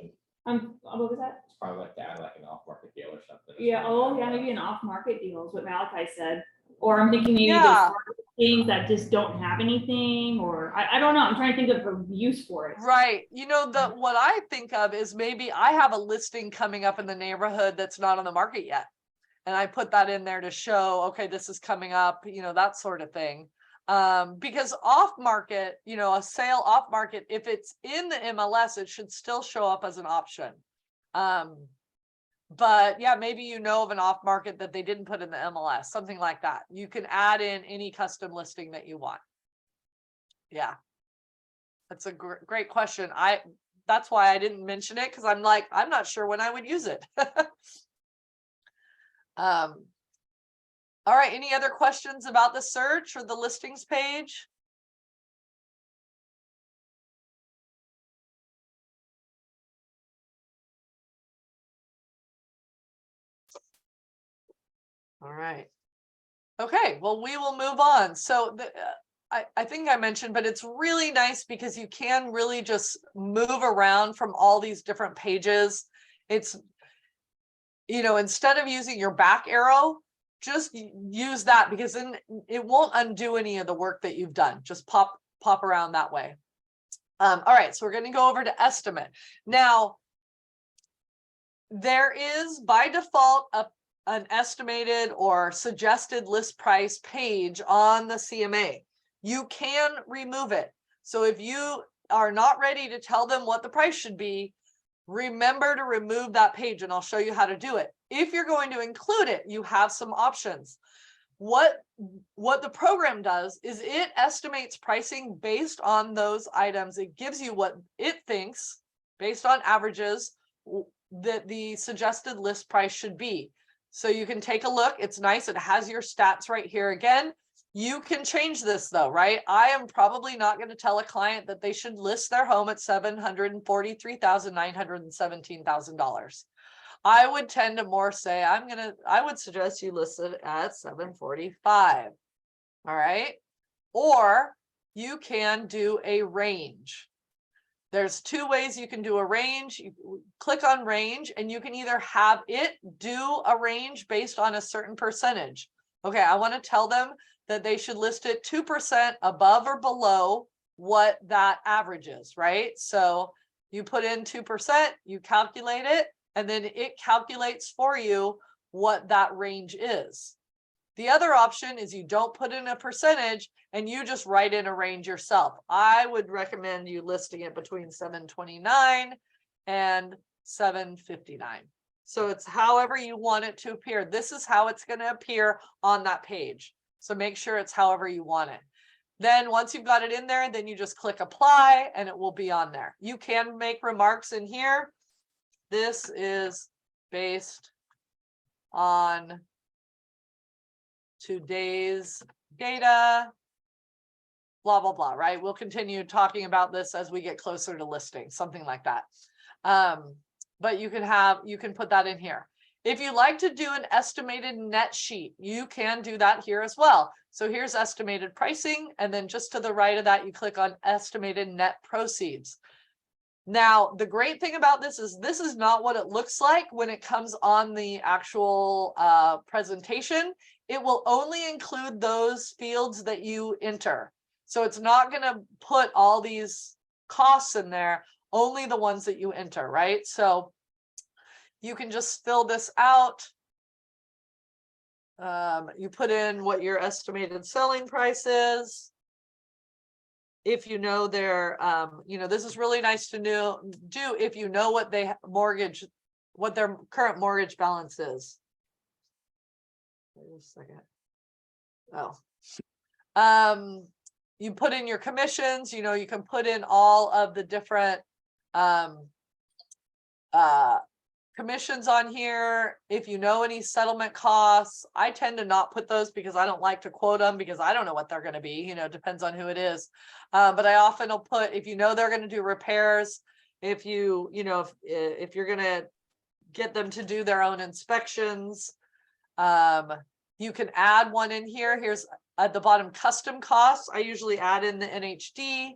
what was that? It's probably like to add like an off-market deal or something. Yeah, oh yeah, maybe an off-market deal is what Malachi said. Or I'm thinking maybe Yeah. there's things that just don't have anything, or I don't know. I'm trying to think of a use for it. Right. You know, what I think of is maybe I have a listing coming up in the neighborhood that's not on the market yet. And I put that in there to show, okay, this is coming up, you know, that sort of thing. Because off market, you know, a sale off market, if it's in the MLS, it should still show up as an option. But yeah, maybe you know of an off market that they didn't put in the MLS, something like that. You can add in any custom listing that you want. Yeah, that's a great question. That's why I didn't mention it, because I'm like, I'm not sure when I would use it. All right, any other questions about the search or the listings page? All right. Okay, well, we will move on. So I think I mentioned, but it's really nice because you can really just move around from all these different pages. It's, you know, instead of using your back arrow, just use that, because then it won't undo any of the work that you've done. Just pop around that way. All right, so we're going to go over to estimate. Now, there is by default an estimated or suggested list price page on the CMA. You can remove it. So if you are not ready to tell them what the price should be, remember to remove that page, and I'll show you how to do it. If you're going to include it, you have some options. What the program does is it estimates pricing based on those items. It gives you what it thinks based on averages that the suggested list price should be. So you can take a look. It's nice. It has your stats right here. Again, you can change this though, right? I am probably not going to tell a client that they should list their home at $743,917,000. I would tend to more say, I would suggest you list it at 745. All right. Or you can do a range. There's 2 ways you can do a range. You click on range and you can either have it do a range based on a certain percentage. Okay, I want to tell them that they should list it 2% above or below what that average is, right? So you put in 2%, you calculate it, and then it calculates for you what that range is. The other option is you don't put in a percentage and you just write in a range yourself. I would recommend you listing it between 729 and 759. So it's however you want it to appear. This is how it's going to appear on that page. So make sure it's however you want it. Then once you've got it in there, then you just click apply and it will be on there. You can make remarks in here. This is based on today's data, blah, blah, blah, right? We'll continue talking about this as we get closer to listing, something like that. But you can put that in here. If you like to do an estimated net sheet, you can do that here as well. So here's estimated pricing, and then just to the right of that, you click on estimated net proceeds. Now, the great thing about this is not what it looks like when it comes on the actual presentation. It will only include those fields that you enter. So it's not going to put all these costs in there, only the ones that you enter, right? So you can just fill this out. You put in what your estimated selling price is. If you know their, this is really nice to do if you know what they mortgage, what their current mortgage balance is. Wait a second. Oh, you put in your commissions. You can put in all of the different commissions on here. If you know any settlement costs, I tend to not put those because I don't like to quote them because I don't know what they're going to be. It depends on who it is. But I often will put, if you know they're going to do repairs, if you, if you're going to get them to do their own inspections, you can add one in here. Here's at the bottom, custom costs. I usually add in the NHD.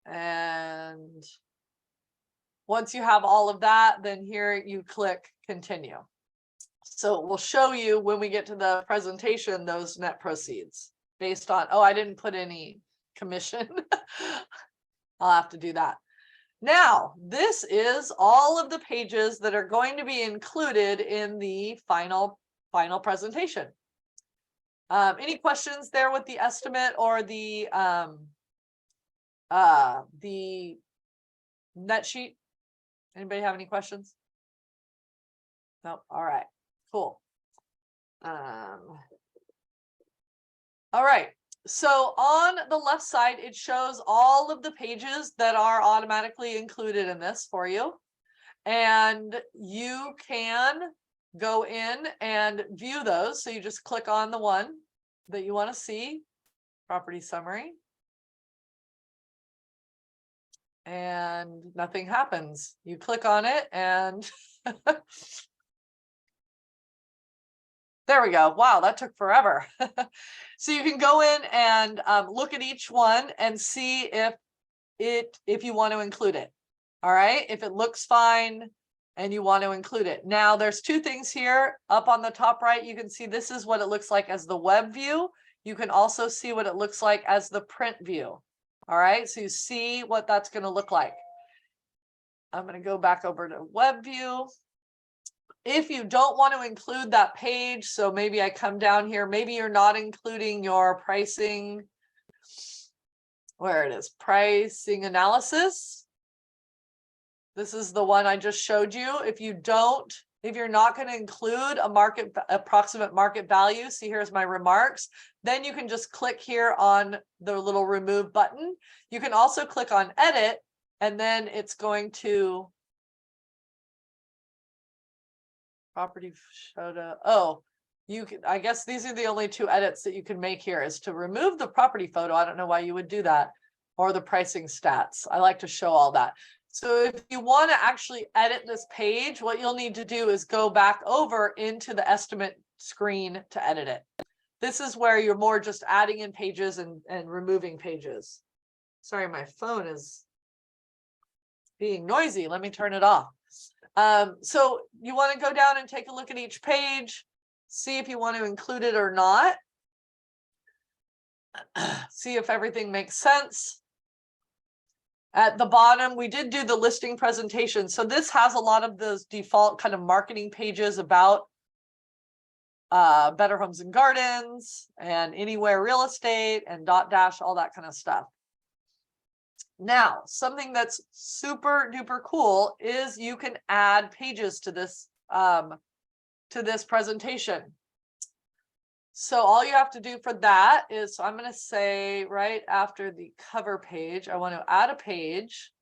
And once you have all of that, then here you click continue. So it will show you when we get to the presentation, those net proceeds based on, oh, I didn't put any commission. I'll have to do that. Now, this is all of the pages that are going to be included in the final presentation. Any questions there with the estimate or the net sheet? Anybody have any questions? No. All right, cool. All right. So on the left side, it shows all of the pages that are automatically included in this for you. And you can go in and view those. So you just click on the one that you want to see, property summary. And nothing happens. You click on it and there we go. Wow, that took forever. So you can go in and look at each one and see if you want to include it. All right, if it looks fine and you want to include it. Now there's two things here up on the top right. You can see this is what it looks like as the web view. You can also see what it looks like as the print view. All right, so you see what that's going to look like. I'm going to go back over to web view. If you don't want to include that page, so maybe I come down here, maybe you're not including your pricing, where it is, pricing analysis. This is the one I just showed you. If you're not going to include a approximate market value, see here's my remarks, then you can just click here on the little remove button. You can also click on edit, and then it's going to property photo. Oh, I guess these are the only two edits that you can make here, is to remove the property photo. I don't know why you would do that, or the pricing stats. I like to show all that. So if you want to actually edit this page, what you'll need to do is go back over into the estimate screen to edit it. This is where you're more just adding in pages and removing pages. Sorry, my phone is being noisy. Let me turn it off. So you want to go down and take a look at each page, see if you want to include it or not. See if everything makes sense. At the bottom, we did do the listing presentation. So this has a lot of those default kind of marketing pages about Better Homes and Gardens and Anywhere Real Estate and .dash, all that kind of stuff. Now, something that's super duper cool is you can add pages to this presentation. So all you have to do for that is, so I'm going to say right after the cover page, I want to add a page.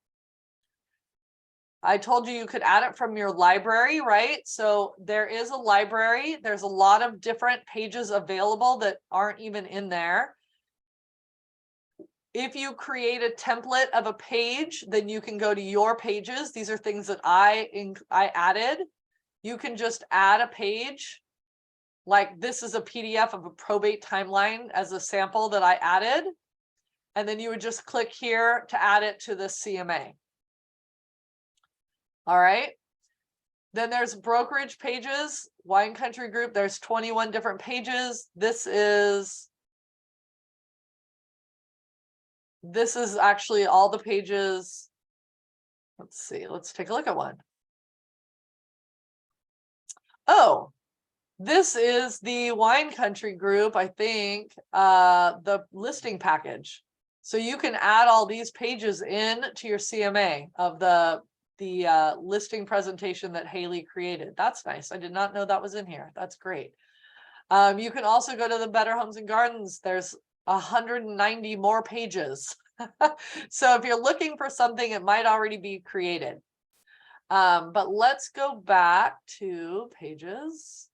I told you you could add it from your library, right? So there is a library. There's a lot of different pages available that aren't even in there. If you create a template of a page, then you can go to your pages. These are things that I added. You can just add a page. Like this is a PDF of a probate timeline as a sample that I added. And then you would just click here to add it to the CMA. All right. Then there's brokerage pages, Wine Country Group. There's 21 different pages. This is actually all the pages. Let's see. Let's take a look at one. Oh, this is the Wine Country Group, I think, the listing package. So you can add all these pages in to your CMA of the listing presentation that Haley created. That's nice. I did not know that was in here. That's great. You can also go to the Better Homes and Gardens. There's 190 more pages. So if you're looking for something, it might already be created. But let's go back to pages.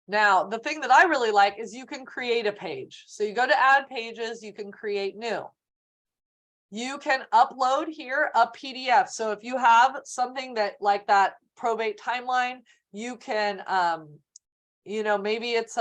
Now, the thing that I really like is you can create a page. So you go to add pages, you can create new. You can upload here a PDF. So if you have something that like that probate timeline, you can, you know, maybe it's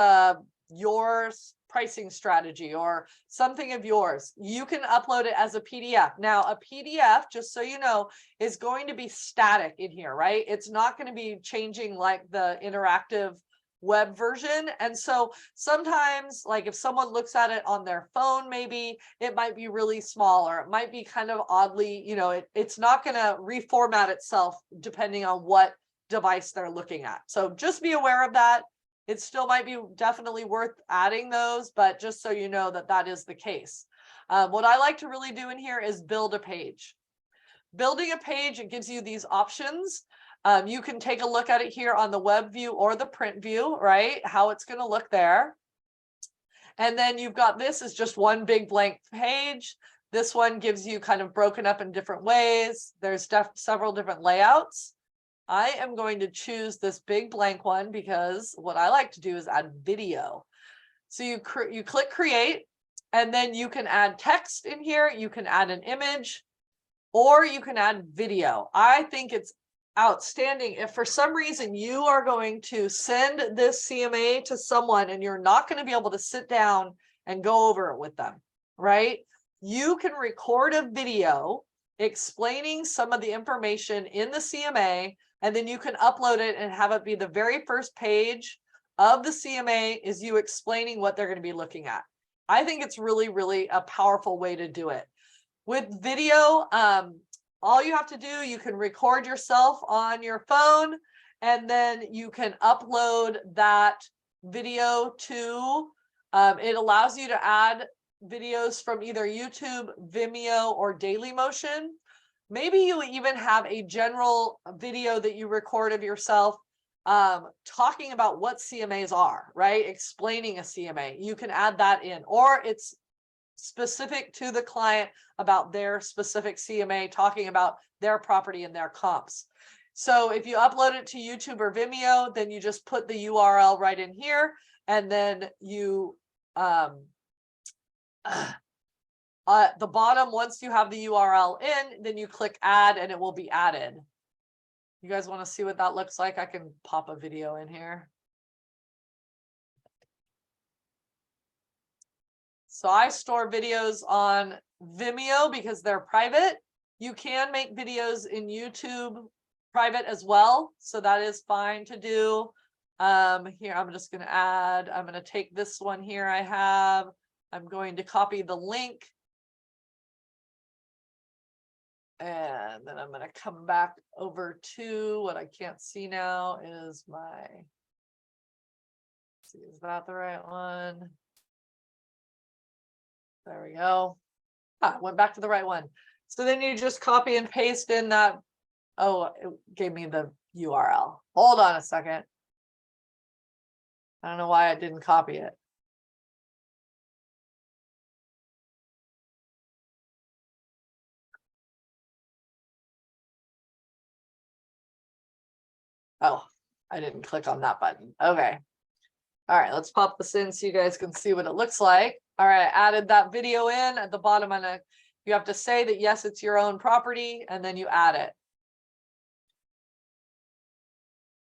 your pricing strategy or something of yours. You can upload it as a PDF. Now, a PDF, just so you know, is going to be static in here, right? It's not going to be changing like the interactive web version. And so sometimes, like if someone looks at it on their phone, maybe it might be really small, or it might be kind of oddly, you know, it's not going to reformat itself depending on what device they're looking at. So just be aware of that. It still might be definitely worth adding those, but just so you know that that is the case. What I like to really do in here is build a page. Building a page, it gives you these options. You can take a look at it here on the web view or the print view, right? How it's going to look there. And then you've got this is just one big blank page. This one gives you kind of broken up in different ways. There's several different layouts. I am going to choose this big blank one because what I like to do is add video. So you click create, and then you can add text in here. You can add an image, or you can add video. I think it's outstanding. If for some reason you are going to send this CMA to someone and you're not going to be able to sit down and go over it with them, right? You can record a video explaining some of the information in the CMA, and then you can upload it and have it be the very first page of the CMA is you explaining what they're going to be looking at. I think it's really, really a powerful way to do it. With video, all you have to do, you can record yourself on your phone, and then you can upload that video to, it allows you to add videos from either YouTube, Vimeo, or Dailymotion. Maybe you even have a general video that you record of yourself talking about what CMAs are, right? Explaining a CMA. You can add that in, or it's specific to the client about their specific CMA, talking about their property and their comps. So if you upload it to YouTube or Vimeo, then you just put the URL right in here, and then you at the bottom, once you have the URL in, then you click add and it will be added. You guys want to see what that looks like? I can pop a video in here. So I store videos on Vimeo because they're private. You can make videos in YouTube private as well. So that is fine to do. Here, I'm just going to add, I'm going to take this one here I have. I'm going to copy the link. And then I'm going to come back over to what I can't see now is my, let's see, is that the right one? There we go. Went back to the right one. So then you just copy and paste in that. Oh, it gave me the URL. Hold on a second. I don't know why I didn't copy it. Oh, I didn't click on that button. Okay. All right, let's pop this in so you guys can see what it looks like. All right, I added that video in at the bottom. You have to say that, yes, it's your own property, and then you add it.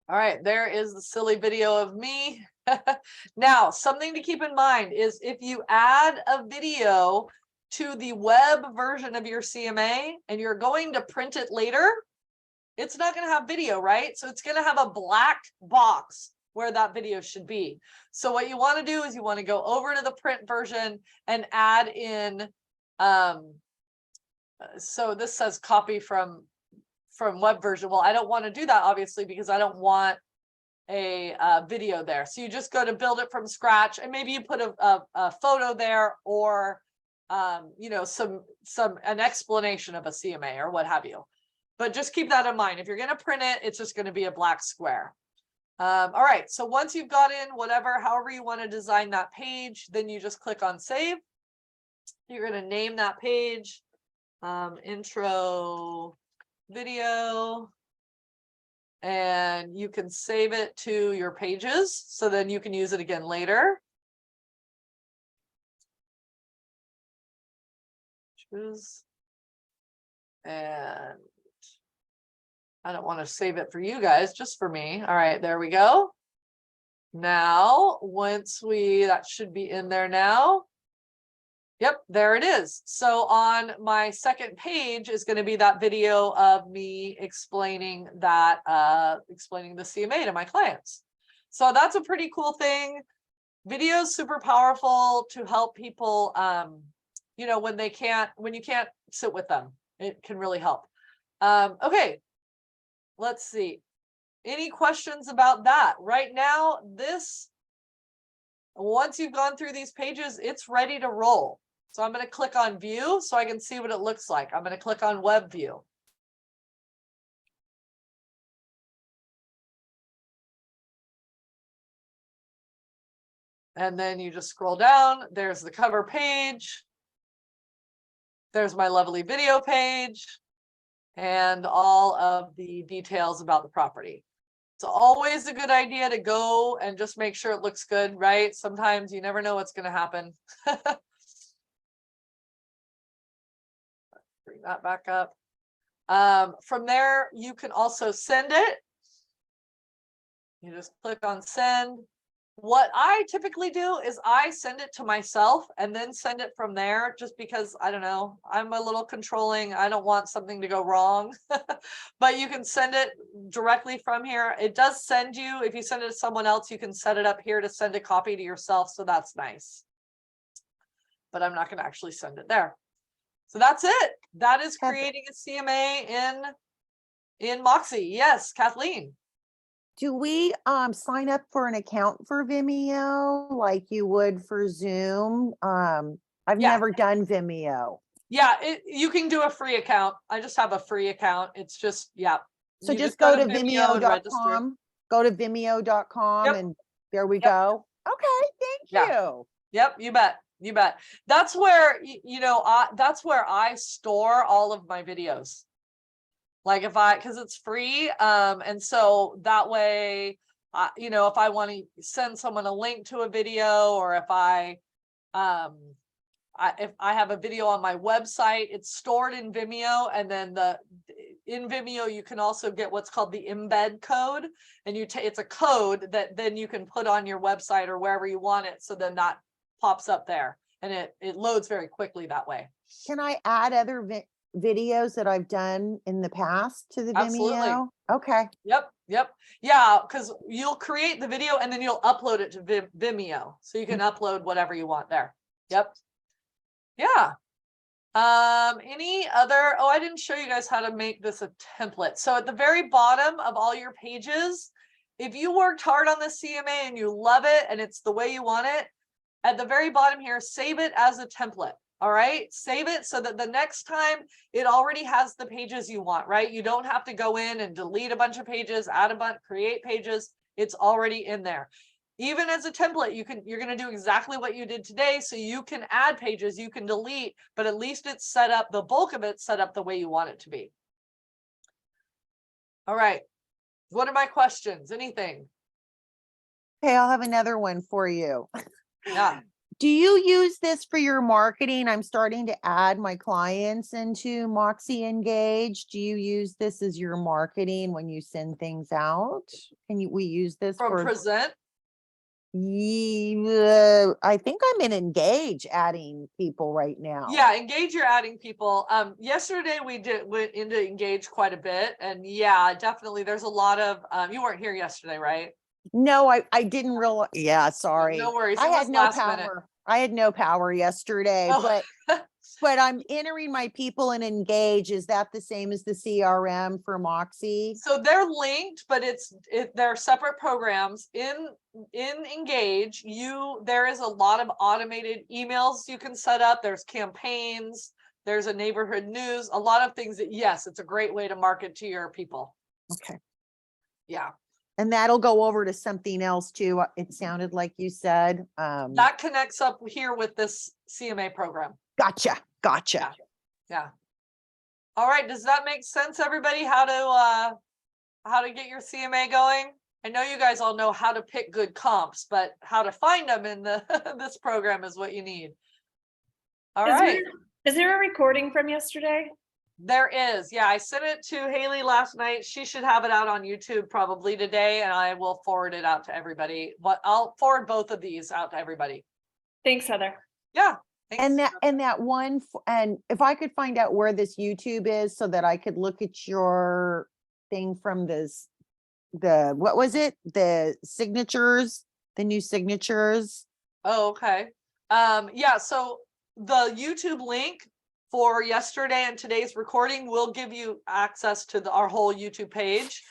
All right, there is the silly video of me. Now, something to keep in mind is if you add a video to the web version of your CMA and you're going to print it later, it's not going to have video, right? So it's going to have a black box where that video should be. So what you want to do is you want to go over to the print version and add in, so this says copy from web version. Well, I don't want to do that, obviously, because I don't want a video there. So you just go to build it from scratch, and maybe you put a photo there, or you know, an explanation of a CMA or what have you. But just keep that in mind. If you're going to print it, it's just going to be a black square. All right, so once you've got in however you want to design that page, then you just click on save. You're going to name that page intro video, and you can save it to your pages so then you can use it again later. Choose, and I don't want to save it for you guys, just for me. All right, there we go. Now, that should be in there now. Yep, there it is. So on my second page is going to be that video of me explaining that, explaining the CMA to my clients. So that's a pretty cool thing. Video is super powerful to help people, you know, when you can't sit with them, it can really help. Okay, let's see. Any questions about that? Right now, once you've gone through these pages, it's ready to roll. So I'm going to click on view so I can see what it looks like. I'm going to click on web view. And then you just scroll down. There's the cover page. There's my lovely video page and all of the details about the property. It's always a good idea to go and just make sure it looks good, right? Sometimes you never know what's going to happen. Bring that back up. From there, you can also send it. You just click on send. What I typically do is I send it to myself and then send it from there, just because, I don't know, I'm a little controlling. I don't want something to go wrong. But you can send it directly from here. It does send you, if you send it to someone else, you can set it up here to send a copy to yourself. So that's nice. But I'm not going to actually send it there. So that's it. That is creating a CMA in Moxi. Yes, Kathleen. Do we sign up for an account for Vimeo like you would for Zoom? I've never done Vimeo. Yeah, you can do a free account. I just have a free account. It's just, yeah. So You just go to Vimeo and register. vimeo.com. Go to vimeo.com Yep. and there we Yep. go. Okay, thank Yeah. you. Yep, you bet. You bet. That's where, you know, that's where I store all of my videos. Like because it's free. And so that way, you know, if I want to send someone a link to a video, or if I have a video on my website, it's stored in Vimeo. And then in Vimeo, you can also get what's called the embed code. And it's a code that then you can put on your website or wherever you want it. So then that pops up there, and it loads very quickly that way. Can I add other videos that I've done in the past to the Absolutely. Vimeo? Okay. Yep. Yeah, because you'll create the video and then you'll upload it to Vimeo. So you can upload whatever you want there. Yep. Yeah. Any other, I didn't show you guys how to make this a template. So at the very bottom of all your pages, if you worked hard on the CMA and you love it and it's the way you want it, at the very bottom here, save it as a template. All right, save it so that the next time it already has the pages you want, right? You don't have to go in and delete a bunch of pages, add a bunch, create pages. It's already in there. Even as a template, you're going to do exactly what you did today. So you can add pages, you can delete, but at least it's set up, the bulk of it's set up the way you want it to be. All right. What are my questions? Anything? Okay, I'll have another one for you. Yeah. Do you use this for your marketing? I'm starting to add my clients into Moxi Engage. Do you use this as your marketing when you send things out? We use this From for, present. I think I'm in Engage adding people right now. Yeah, Engage, you're adding people. Yesterday we went into Engage quite a bit, and yeah, definitely there's a lot of you weren't here yesterday, right? No, I didn't realize. Yeah, sorry. No worries. I It had was no last power. minute. I had no power yesterday, Oh. but I'm entering my people in Engage. Is that the same as the CRM for Moxi? So they're linked, but they're separate programs. In Engage, there is a lot of automated emails you can set up. There's campaigns, there's a neighborhood news, a lot of things that, yes, it's a great way to market to your people. Okay. Yeah. And that'll go over to something else too. It sounded like you said. That connects up here with this CMA program. Gotcha. Yeah. Yeah. All right. Does that make sense, everybody? How to get your CMA going? I know you guys all know how to pick good comps, but how to find them in this program is what you need. All right. Is there a recording from yesterday? There is. Yeah, I sent it to Haley last night. She should have it out on YouTube probably today, and I will forward it out to everybody. But I'll forward both of these out to everybody. Thanks, Heather. Yeah. Thanks. And that one, and if I could find out where this YouTube is so that I could look at your thing from what was it? The signatures, the new signatures. Oh, okay. Yeah, so the YouTube link for yesterday and today's recording will give you access to our whole YouTube page.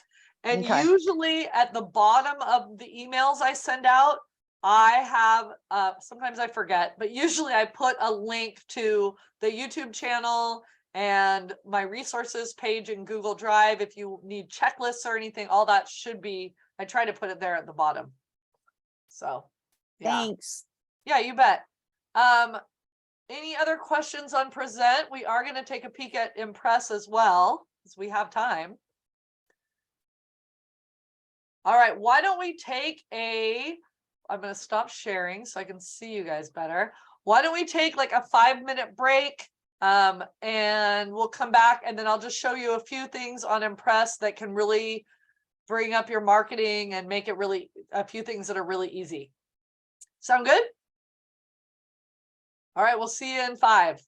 And Okay. usually at the bottom of the emails I send out, I have, sometimes I forget, but usually I put a link to the YouTube channel and my resources page in Google Drive. If you need checklists or anything, all that should be, I try to put it there at the bottom. So, yeah. Thanks. Yeah, you bet. Any other questions on present? We are going to take a peek at impress as well, because we have time. All right, why don't we take I'm going to stop sharing so I can see you guys better. Why don't we take like a 5-minute break, and we'll come back, and then I'll just show you a few things on impress that can really bring up your marketing and make it really, a few things that are really easy. Sound good? All right, we'll see you in 5.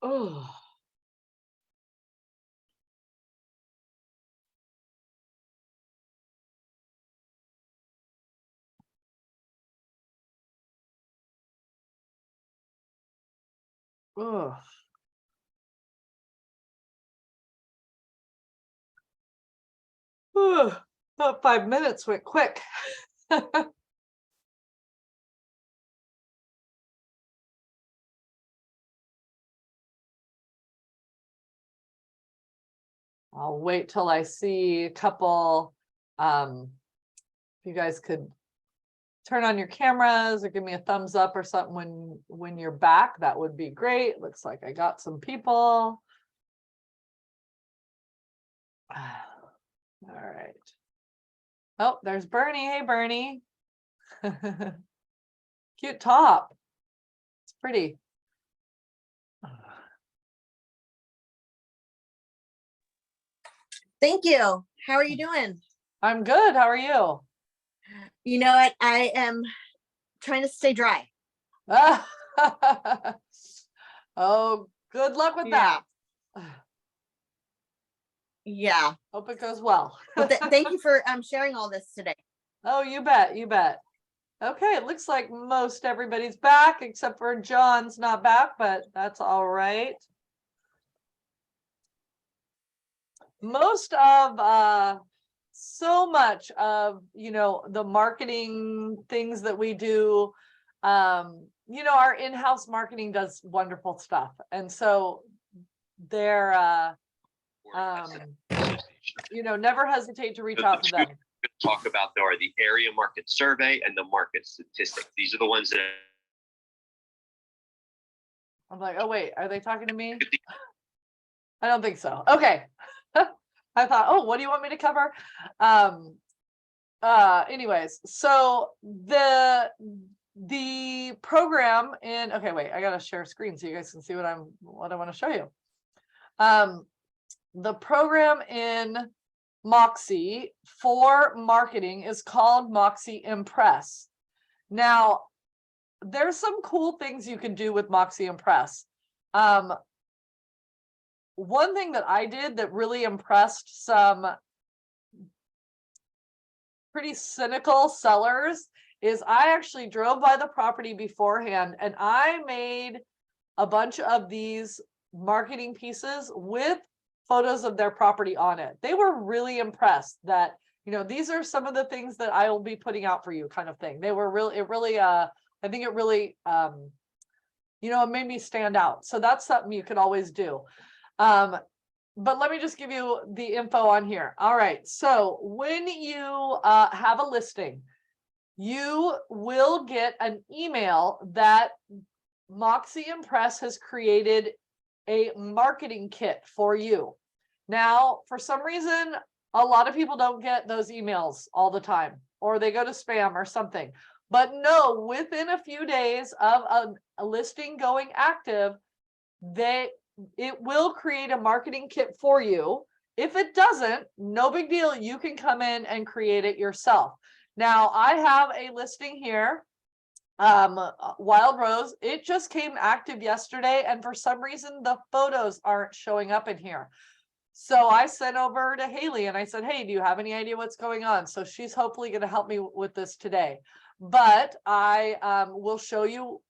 Oh. Ugh. Ugh. About 5 minutes went quick. I'll wait till I see a couple. If you guys could turn on your cameras or give me a thumbs up or something when you're back, that would be great. Looks like I got some people. All right. Oh, there's Bernie. Hey, Bernie. Cute top. It's pretty. Thank you. How are you doing? I'm good. How are you? You know what? I am trying to stay dry. Oh, good luck with that. Yeah. Hope it goes well. Well, thank you for sharing all this today. Oh, you bet. You bet. Okay, it looks like most everybody's back except for John's not back, but that's all right. Most of so much of the marketing things that we do, our in-house marketing does wonderful stuff, and so they're never hesitate to reach out to them. Talk about though are the area market survey and the market statistics. These are the ones that I'm like, oh wait, are they talking to me? I don't think so. Okay. I thought, oh, what do you want me to cover? Anyways, so the program in, okay, wait, I gotta share screen so you guys can see what I want to show you. The program in Moxi for marketing is called Moxi Impress. Now, there's some cool things you can do with Moxi Impress. One thing that I did that really impressed some pretty cynical sellers is I actually drove by the property beforehand and I made a bunch of these marketing pieces with photos of their property on it. They were really impressed that, these are some of the things that I will be putting out for you, kind of thing. They were really, I think it really, it made me stand out. So that's something you could always do. But let me just give you the info on here. All right. So when you have a listing, you will get an email that Moxi Impress has created a marketing kit for you. Now, for some reason, a lot of people don't get those emails all the time, or they go to spam or something. But no, within a few days of a listing going active, it will create a marketing kit for you. If it doesn't, no big deal. You can come in and create it yourself. Now, I have a listing here, Wild Rose. It just came active yesterday, and for some reason, the photos aren't showing up in here. So I sent over to Haley and I said, hey, do you have any idea what's going on? So she's hopefully going to help me with this today. But I will show you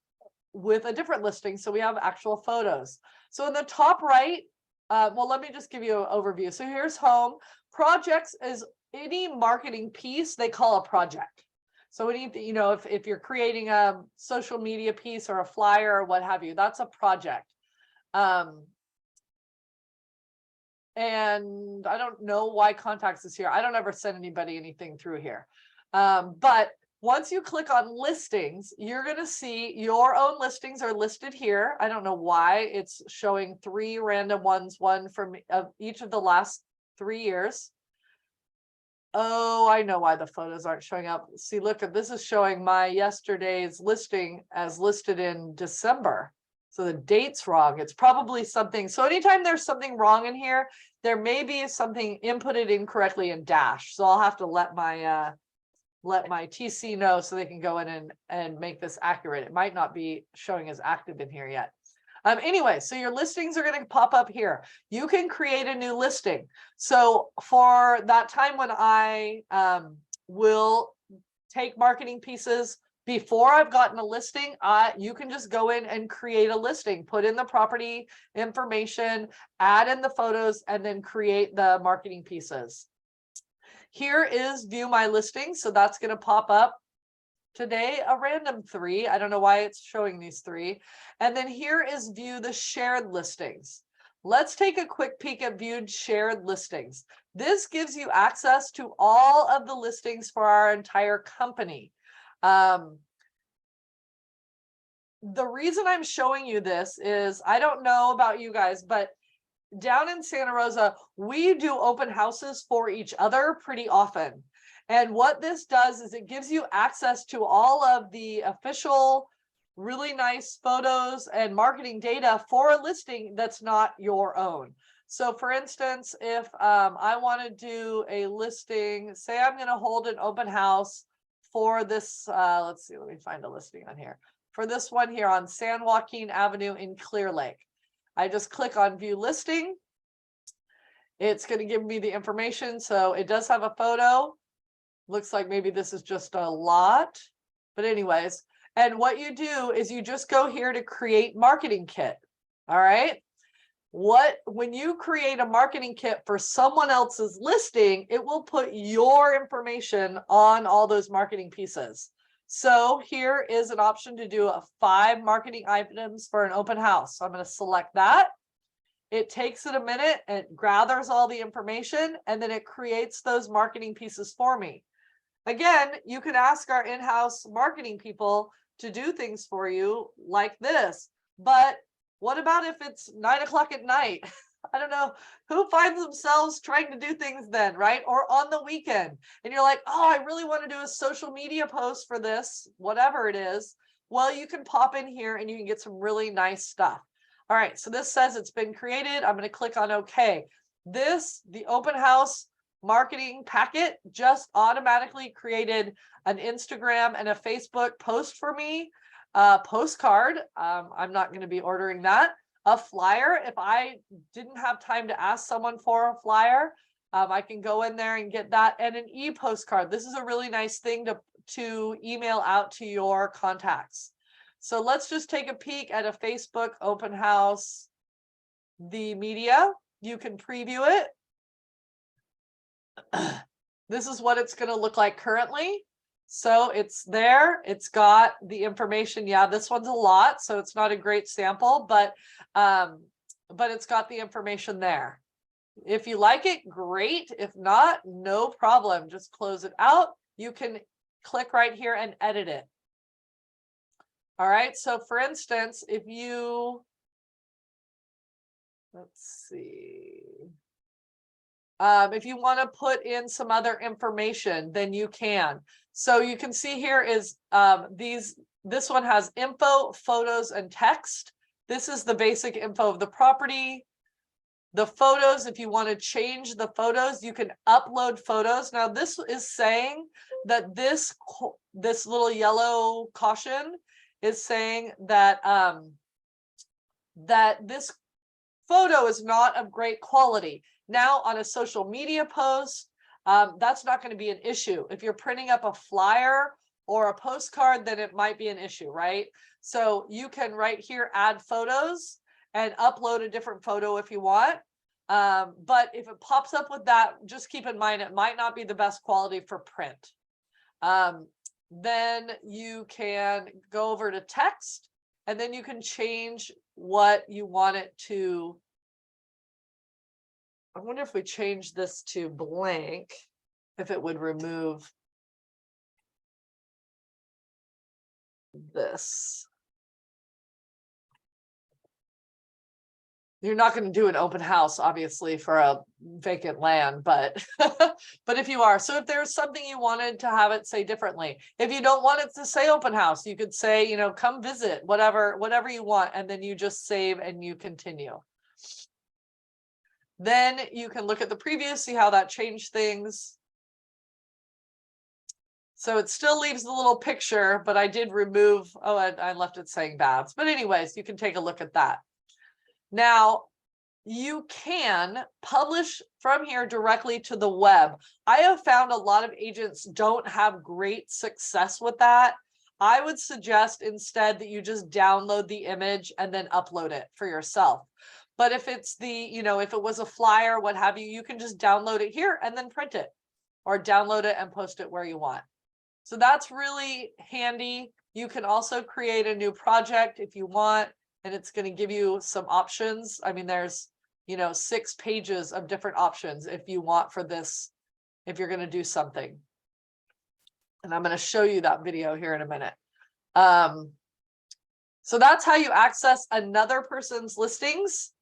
with a different listing. So we have actual photos. So in the top right, well, let me just give you an overview. So here's home. Projects is any marketing piece they call a project. So if you're creating a social media piece or a flyer or what have you, that's a project. And I don't know why contacts is here. I don't ever send anybody anything through here. But once you click on listings, you're going to see your own listings are listed here. I don't know why it's showing 3 random ones, one from each of the last 3 years. Oh, I know why the photos aren't showing up. See, look, this is showing my yesterday's listing as listed in December. So the date's wrong. It's probably something. So anytime there's something wrong in here, there may be something inputted incorrectly in Dash. So I'll have to let my TC know so they can go in and make this accurate. It might not be showing as active in here yet. Anyway, so your listings are going to pop up here. You can create a new listing. So for that time when I will take marketing pieces before I've gotten a listing, you can just go in and create a listing, put in the property information, add in the photos, and then create the marketing pieces. Here is view my listing. So that's going to pop up today, a random 3. I don't know why it's showing these 3. And then here is view the shared listings. Let's take a quick peek at viewed shared listings. This gives you access to all of the listings for our entire company. The reason I'm showing you this is, I don't know about you guys, but down in Santa Rosa, we do open houses for each other pretty often. And what this does is it gives you access to all of the official, really nice photos and marketing data for a listing that's not your own. So for instance, if I want to do a listing, say I'm going to hold an open house for this, let's see, let me find a listing on here. For this one here on San Joaquin Avenue in Clear Lake. I just click on view listing. It's going to give me the information. So it does have a photo. Looks like maybe this is just a lot, but anyways, and what you do is you just go here to create marketing kit. All right. When you create a marketing kit for someone else's listing, it will put your information on all those marketing pieces. So here is an option to do 5 marketing items for an open house. So I'm going to select that. It takes it a minute, it gathers all the information, and then it creates those marketing pieces for me. Again, you can ask our in-house marketing people to do things for you like this, but what about if it's 9 o'clock at night? I don't know who finds themselves trying to do things then, right? Or on the weekend, and you're like, oh, I really want to do a social media post for this, whatever it is. Well, you can pop in here and you can get some really nice stuff. All right, so this says it's been created. I'm going to click on OK. The open house marketing packet just automatically created an Instagram and a Facebook post for me, postcard. I'm not going to be ordering that. A flyer. If I didn't have time to ask someone for a flyer, I can go in there and get that, and an e-postcard. This is a really nice thing to email out to your contacts. So let's just take a peek at a Facebook open house, the media. You can preview it. This is what it's going to look like currently. So it's there. It's got the information. Yeah, this one's a lot, so it's not a great sample, but it's got the information there. If you like it, great. If not, no problem. Just close it out. You can click right here and edit it. All right. So for instance, if you, let's see. If you want to put in some other information, then you can. So you can see here is this one has info, photos, and text. This is the basic info of the property. The photos, if you want to change the photos, you can upload photos. Now this is saying that this little yellow caution is saying that that this photo is not of great quality. Now on a social media post, that's not going to be an issue. If you're printing up a flyer or a postcard, then it might be an issue, right? So you can right here add photos and upload a different photo if you want. But if it pops up with that, just keep in mind it might not be the best quality for print. Then you can go over to text, and then you can change what you want it to. I wonder if we change this to blank, if it would remove this. You're not going to do an open house, obviously, for a vacant land, but but if you are, so if there's something you wanted to have it say differently, if you don't want it to say open house, you could say, you know, come visit, whatever you want, and then you just save and you continue. Then you can look at the preview, see how that changed things. So it still leaves the little picture, but I did remove, oh, I left it saying baths. But anyways, you can take a look at that. Now, you can publish from here directly to the web. I have found a lot of agents don't have great success with that. I would suggest instead that you just download the image and then upload it for yourself. But if it's the, you know, if it was a flyer, what have you, you can just download it here and then print it, or download it and post it where you want. So that's really handy. You can also create a new project if you want, and it's going to give you some options. I mean, there's, you know, 6 pages of different options if you want for this, if you're going to do something. And I'm going to show you that video here in a minute. So that's how you access another person's listings.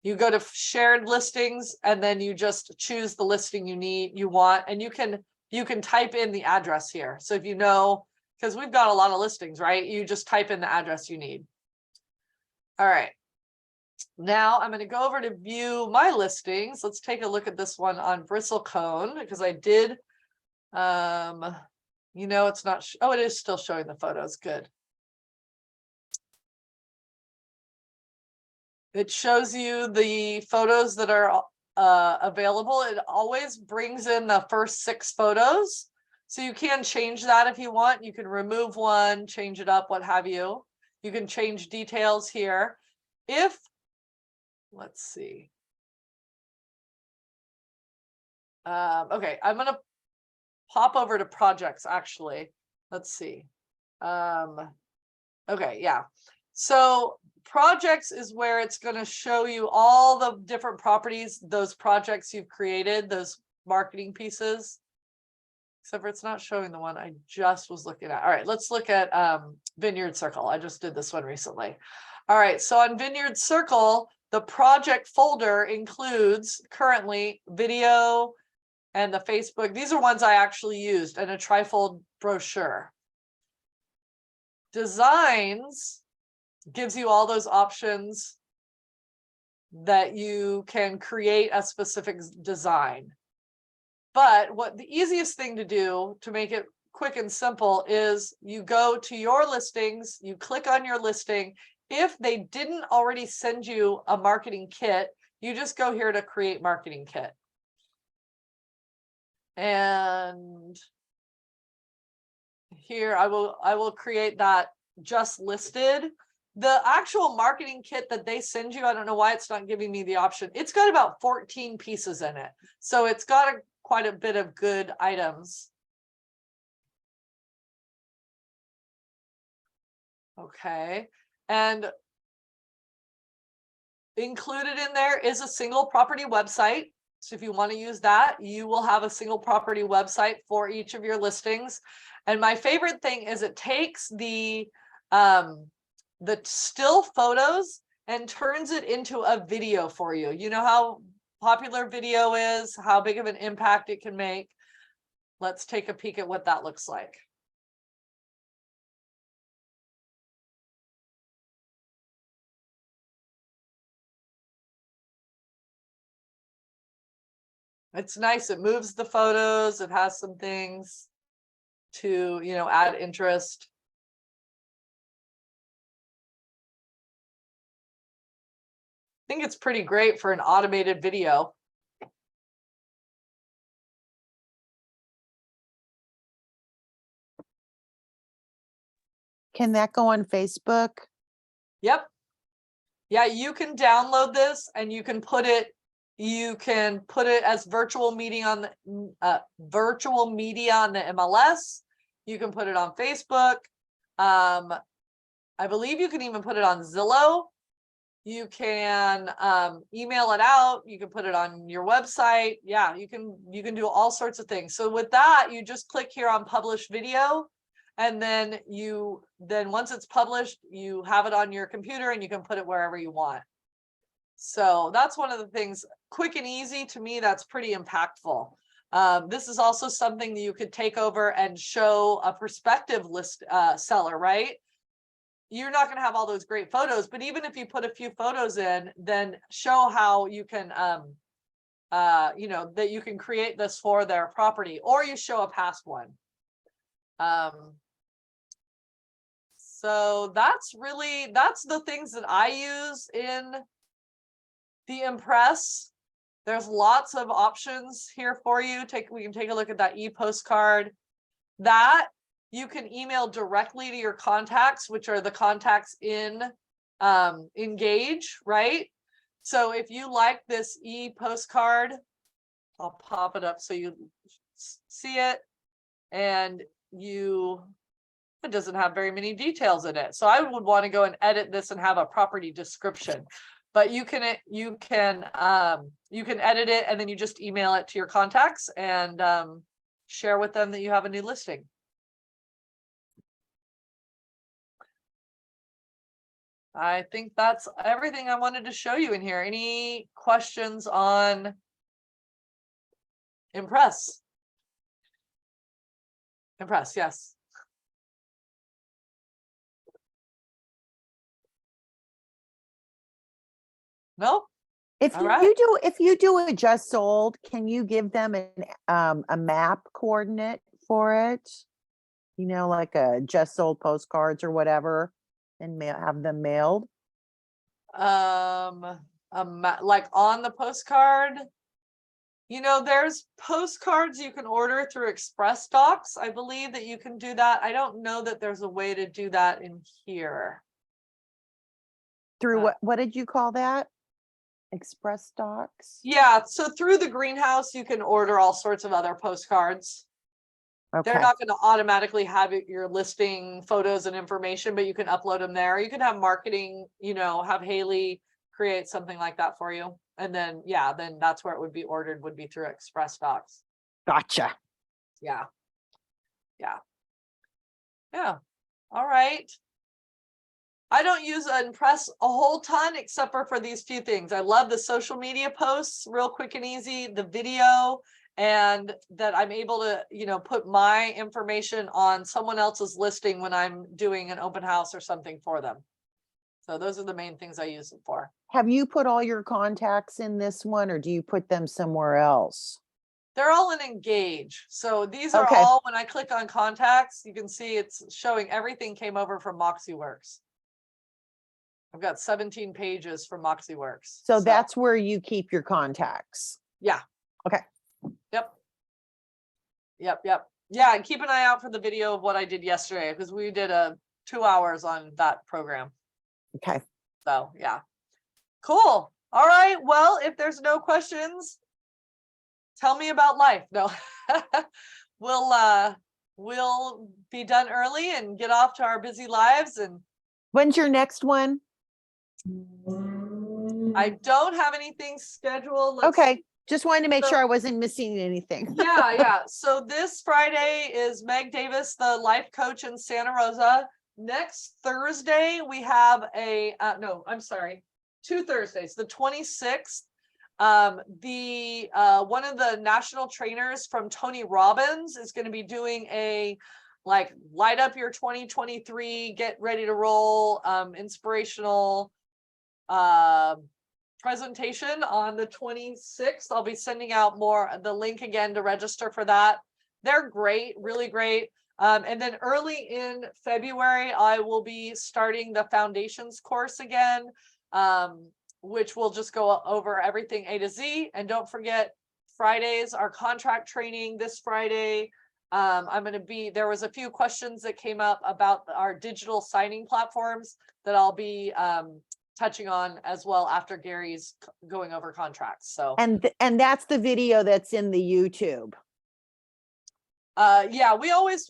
You go to shared listings and then you just choose the listing you want, and you can type in the address here. So if you know, because we've got a lot of listings, right? You just type in the address you need. All right. Now I'm going to go over to view my listings. Let's take a look at this one on Bristlecone, because I did, you know, it's not, oh, it is still showing the photos. Good. It shows you the photos that are available. It always brings in the first 6 photos. So you can change that if you want. You can remove one, change it up, what have you. You can change details here. If, let's see. Okay, I'm going to pop over to projects actually. Let's see. Okay, yeah. So projects is where it's going to show you all the different properties, those projects you've created, those marketing pieces. Except for it's not showing the one I just was looking at. All right, let's look at Vineyard Circle. I just did this one recently. All right, so on Vineyard Circle, the project folder includes currently video and the Facebook. These are ones I actually used, and a trifold brochure. Designs gives you all those options that you can create a specific design. But what the easiest thing to do to make it quick and simple is you go to your listings, you click on your listing. If they didn't already send you a marketing kit, you just go here to create marketing kit. And here I will create that just listed. The actual marketing kit that they send you, I don't know why it's not giving me the option. It's got about 14 pieces in it. So it's got quite a bit of good items. Okay. And included in there is a single property website. So if you want to use that, you will have a single property website for each of your listings. And my favorite thing is it takes the still photos and turns it into a video for you. You know how popular video is, how big of an impact it can make. Let's take a peek at what that looks like. It's nice. It moves the photos. It has some things to, you know, add interest. I think it's pretty great for an automated video. Can that go on Facebook? Yep. Yeah, you can download this and you can put it as virtual media on the MLS. You can put it on Facebook. I believe you can even put it on Zillow. You can email it out. You can put it on your website. Yeah, you can do all sorts of things. So with that, you just click here on publish video, and then once it's published, you have it on your computer and you can put it wherever you want. So that's one of the things, quick and easy. To me, that's pretty impactful. This is also something that you could take over and show a prospective seller, right? You're not going to have all those great photos, but even if you put a few photos in, then show how you can, you know, that you can create this for their property, or you show a past one. So that's the things that I use in the Impress. There's lots of options here for you. We can take a look at that e-postcard. That you can email directly to your contacts, which are the contacts in Engage, right? So if you like this e-postcard, I'll pop it up so you see it, and it doesn't have very many details in it. So I would want to go and edit this and have a property description. But you can edit it, and then you just email it to your contacts and share with them that you have a new listing. I think that's everything I wanted to show you in here. Any questions on Impress? Impress, yes. No? If All you right. do a just sold, can you give them a map coordinate for it? You know, like a just sold postcards or whatever, and have them mailed. Like on the postcard, there's postcards you can order through Express Docs. I believe that you can do that. I don't know that there's a way to do that in here. Through what did you call that? Express Docs? Yeah, so through the greenhouse, you can order all sorts of other postcards. They're Okay, not going to automatically have your listing photos and information, but you can upload them there. You can have marketing, have Haley create something like that for you. And then, then that's where it would be ordered, would be through Express Docs. gotcha. Yeah. All right. I don't use Impress a whole ton except for these few things. I love the social media posts, real quick and easy, the video, and that I'm able to, put my information on someone else's listing when I'm doing an open house or something for them. So those are the main things I use it for. Have you put all your contacts in this one, or do you put them somewhere else? They're all in Engage. So these are Okay. all, when I click on contacts, you can see it's showing everything came over from Moxi Works. I've got 17 pages from Moxi Works. So that's where you keep your contacts. Yeah. Okay. Yep. Yeah, and keep an eye out for the video of what I did yesterday, because we did 2 hours on that program. Okay. So yeah. Cool. All right. Well, if there's no questions, tell me about life. No. We'll be done early and get off to our busy lives. And When's your next one? I don't have anything scheduled. Let's Okay. Just wanted to make So- sure I wasn't missing anything. yeah. So this Friday is Meg Davis, the life coach in Santa Rosa. Next Thursday, we have 2 Thursdays, the 26th. One of the national trainers from Tony Robbins is going to be doing a light up your 2023, get ready to roll, inspirational presentation on the 26th. I'll be sending out the link again to register for that. They're great, really great. And then early in February, I will be starting the foundations course again, which will just go over everything A to Z. And don't forget, Fridays, our contract training this Friday. There was a few questions that came up about our digital signing platforms that I'll be touching on as well after Gary's going over contracts. So And that's the video that's in the YouTube. yeah, we always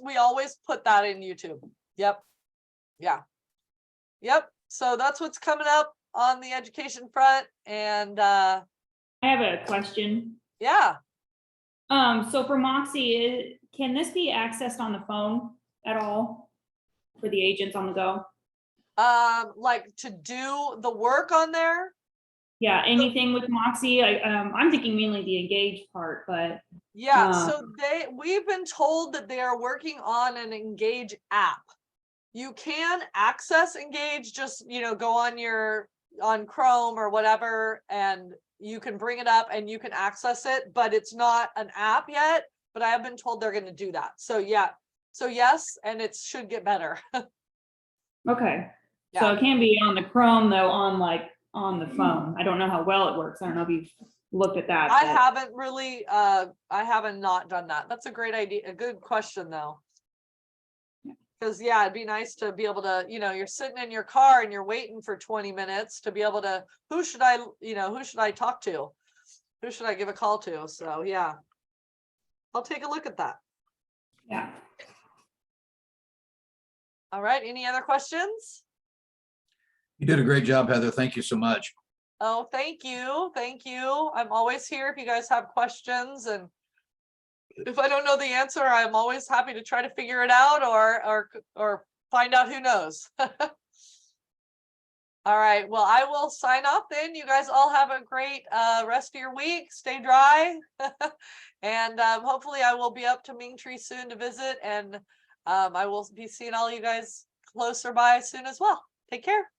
put that in YouTube. Yep. So that's what's coming up on the education front. And I have a question. yeah. So for Moxi, can this be accessed on the phone at all for the agents on the go? Like to do the work on there? Yeah, anything with Moxi. I'm thinking mainly the Engage part, but Yeah, so we've been told that they are working on an Engage app. You can access Engage, just go on Chrome or whatever, and you can bring it up and you can access it, but it's not an app yet. But I have been told they're going to do that. So yeah, so yes, and it should get better. Okay, Yeah. so it can be on the Chrome though, on the phone. I don't know how well it works. I don't know if you've looked at that. I but- haven't really, I haven't not done that. That's a great idea, a good question though. Cause yeah, it'd be nice to be able to, you're sitting in your car and you're waiting for 20 minutes to be able to, who should I talk to? Who should I give a call to? So yeah. I'll take a look at that. Yeah. All right, any other questions? You did a great job, Heather. Thank you so much. Oh, thank you. Thank you. I'm always here if you guys have questions, and if I don't know the answer, I'm always happy to try to figure it out or find out who knows. All right, well, I will sign off then. You guys all have a great rest of your week. Stay dry. And hopefully I will be up to Mingtree soon to visit, and I will be seeing all you guys closer by soon as well. Take care.